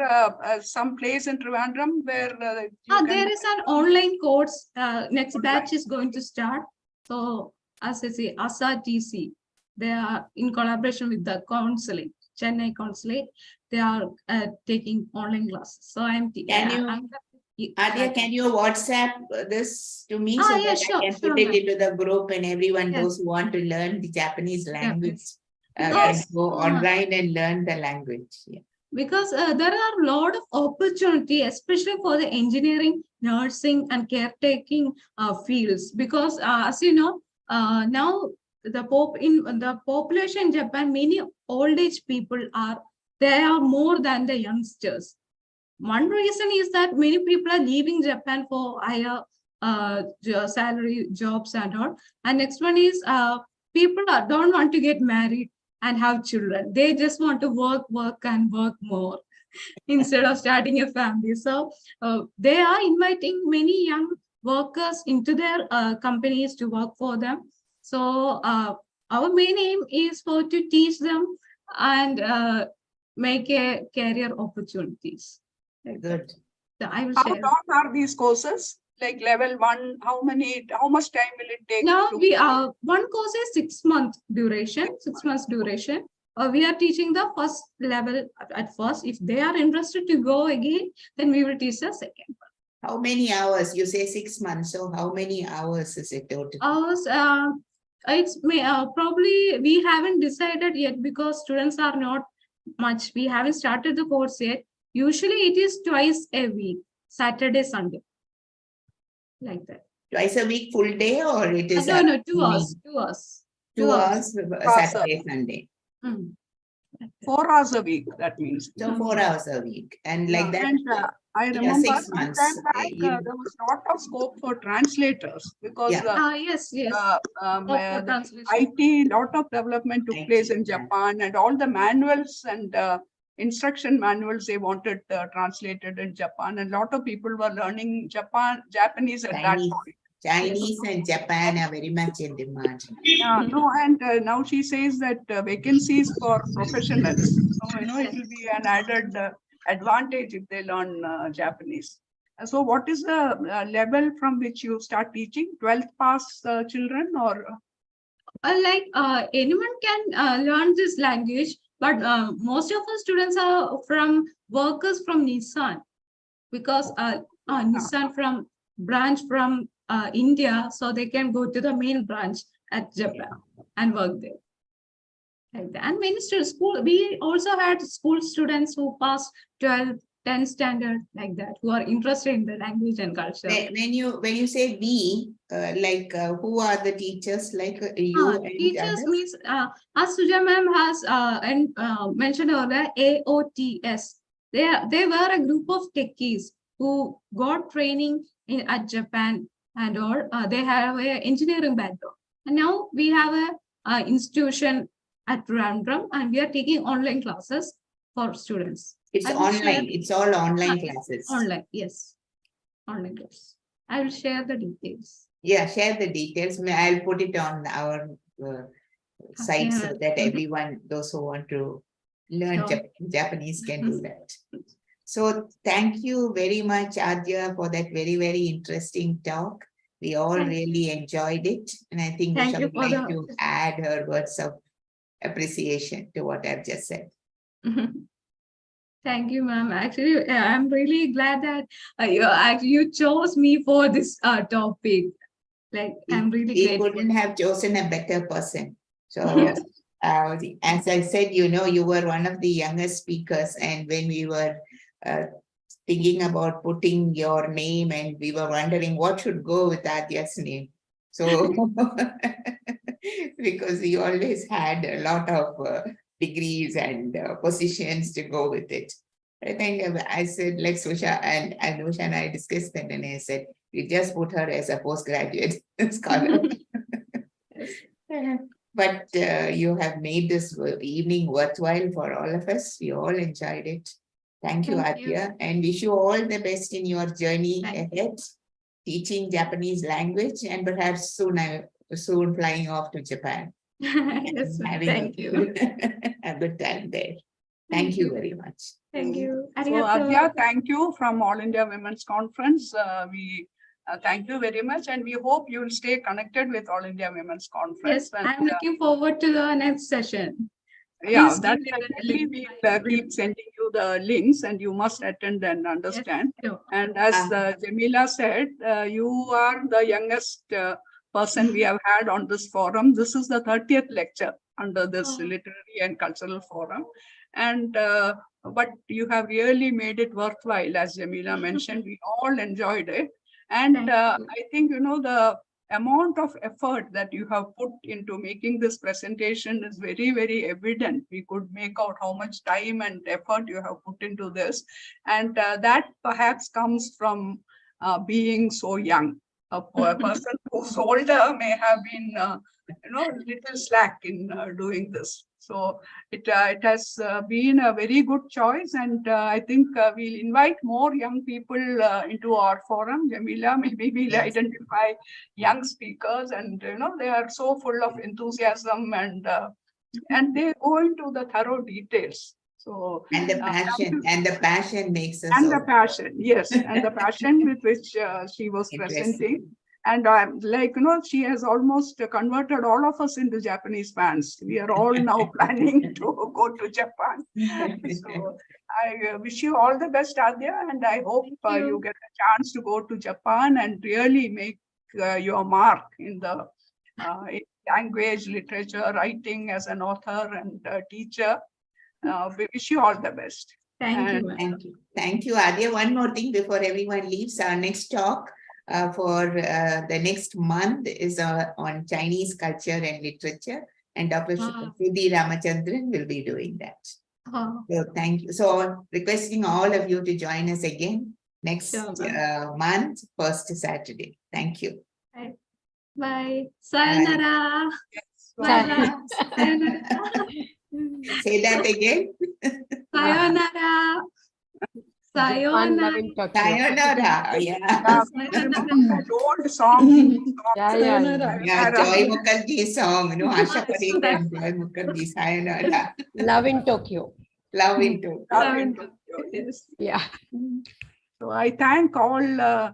some place in Trivandrum where there is an online course. Next batch is going to start. So as I say, ASA TC, they are in collaboration with the consulate, Chennai consulate. They are taking online classes. So Adya, can you WhatsApp this to me so that I can put it into the group, and everyone, those who want to learn the Japanese language, can go online and learn the language. Yeah. Because there are a lot of opportunity, especially for the engineering, nursing, and caretaking fields. Because as you know, now the population in Japan, many old age people are more than the youngsters. One reason is that many people are leaving Japan for higher salary jobs and all. And next one is people don't want to get married and have children. They just want to work and work more instead of starting a family. So they are inviting many young workers into their companies to work for them. So our main aim is to teach them and make a career opportunities. Good. So I will How share. long are these courses? like level 1, how much time will it take? Now we one course is 6 month duration, 6 months duration. We are teaching the first level at first. If they are interested to go again, then we will teach the second one. How many hours? You say 6 months. So how many hours is it total? Hours, it's probably we haven't decided yet because students are not much. We haven't started the course yet. Usually it is twice a week, Saturday, Sunday, like that. Twice a week, full day, or it is? No, 2 hours. 2 hours. 2 hours, Saturday, Sunday. 4 hours a week, that means. So 4 hours a week. And like that, And I remember 6 months. there was a lot of scope for translators because yes. IT, lot of development took place in Japan, and all the manuals and instruction manuals they wanted translated in Japan, and a lot of people were learning Japanese at that point. Chinese and Japan are very much in demand. And now she says that vacancies for professionals. So, it will be an added advantage if they learn Japanese. So what is the level from which you start teaching? 12th pass children, or? Anyone can learn this language, but most of the students are from workers from Nissan, because Nissan from branch from India, so they can go to the main branch at Japan and work there. Like that. And many students, we also had school students who passed 12, 10 standard, like that, who are interested in the language and culture. When you say we, who are the teachers? Like you and teachers others? Means, as Suja ma'am has mentioned earlier, AOTS. They were a group of techies who got training at Japan and all. They have an engineering background. And now we have a institution at Random, and we are taking online classes for students. It's online. It's all online classes. Online, yes. Online class. I will share the details. Yeah, share the details. I'll put it on our site so that everyone, those who want to learn Japanese can do that. So thank you very much, Adya, for that very, very interesting talk. We all really enjoyed it. And I think we would like to add her words of appreciation to what I've just said. Thank you, ma'am. Actually, I'm really glad that you chose me for this topic. I'm really grateful. We couldn't have chosen a better person. So as I said, you were one of the youngest speakers, and when we were thinking about putting your name, and we were wondering what should go with Adya's name. So because you always had a lot of degrees and positions to go with it. I think I said, like Susha and Anusha and I discussed that, and I said, we just put her as a postgraduate scholar. But you have made this evening worthwhile for all of us. We all enjoyed it. Thank you, Adya, and wish you all the best in your journey ahead, teaching Japanese language, and perhaps soon flying off to Japan. Yes, thank you. A good time there. Thank you very much. Thank you. So Adya, thank you from All India Women's Conference. We thank you very much, and we hope you will stay connected with All India Women's Conference. Yes, I'm looking forward to the next session. Yeah, that's definitely we'll keep sending you the links, and you must attend and understand. Yes, sure. And as Jamila said, you are the youngest person we have had on this forum. This is the 30th lecture under this literary and cultural forum. And but you have really made it worthwhile, as Jamila mentioned. We all enjoyed it. And I think, the amount of effort that you have put into making this presentation is very, very evident. We could make out how much time and effort you have put into this. And that perhaps comes from being so young. A person who's older may have been, little slack in doing this. So it has been a very good choice, and I think we'll invite more young people into our forum. Jamila, maybe we'll identify young speakers, and they are so full of enthusiasm, and they go into the thorough details. So And the passion makes us. And the passion, yes, and the passion with which she was presenting. And I'm like, she has almost converted all of us into Japanese fans. We are all now planning to go to Japan. So I wish you all the best, Adya, and I hope you get a chance to go to Japan and really make your mark in the in language, literature, writing as an author and teacher. We wish you all the best. Thank you. Thank you. Thank you, Adya. One more thing before everyone leaves. Our next talk for the next month is on Chinese culture and literature. And Dr. Sudhi Ramachandran will be doing that. So thank you. So requesting all of you to join us again next month, first Saturday. Thank you. Bye. Sayonara. Bye. Say that again. Sayonara. Sayonara. Sayonara. Yeah. Old song. Yeah, Joy Mukherjee song. No, Asha Parekh and Joy Mukherjee. Sayonara. Love in Tokyo. Love in Tokyo. Love in Tokyo. Yes. Yeah. So I thank all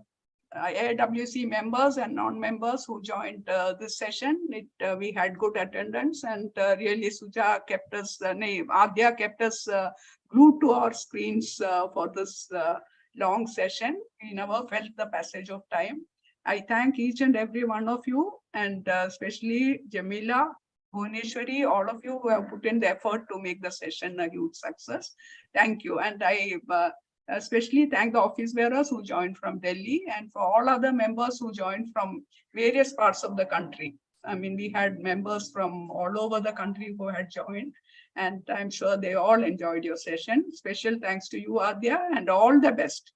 AIWC members and non-members who joined this session. We had good attendance, and really Suja kept us, Adya kept us glued to our screens for this long session. We never felt the passage of time. I thank each and every one of you, and especially Jamila, Bhuvaneshwari, all of you who have put in the effort to make the session a huge success. Thank you. And I especially thank the office bearers who joined from Delhi, and for all other members who joined from various parts of the country. I mean, we had members from all over the country who had joined, and I'm sure they all enjoyed your session. Special thanks to you, Adya, and all the best.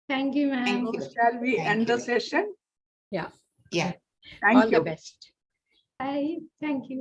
Thank you, ma'am. Shall we end the session? Yeah. Yeah. Thank All you. the best. Bye. Thank you.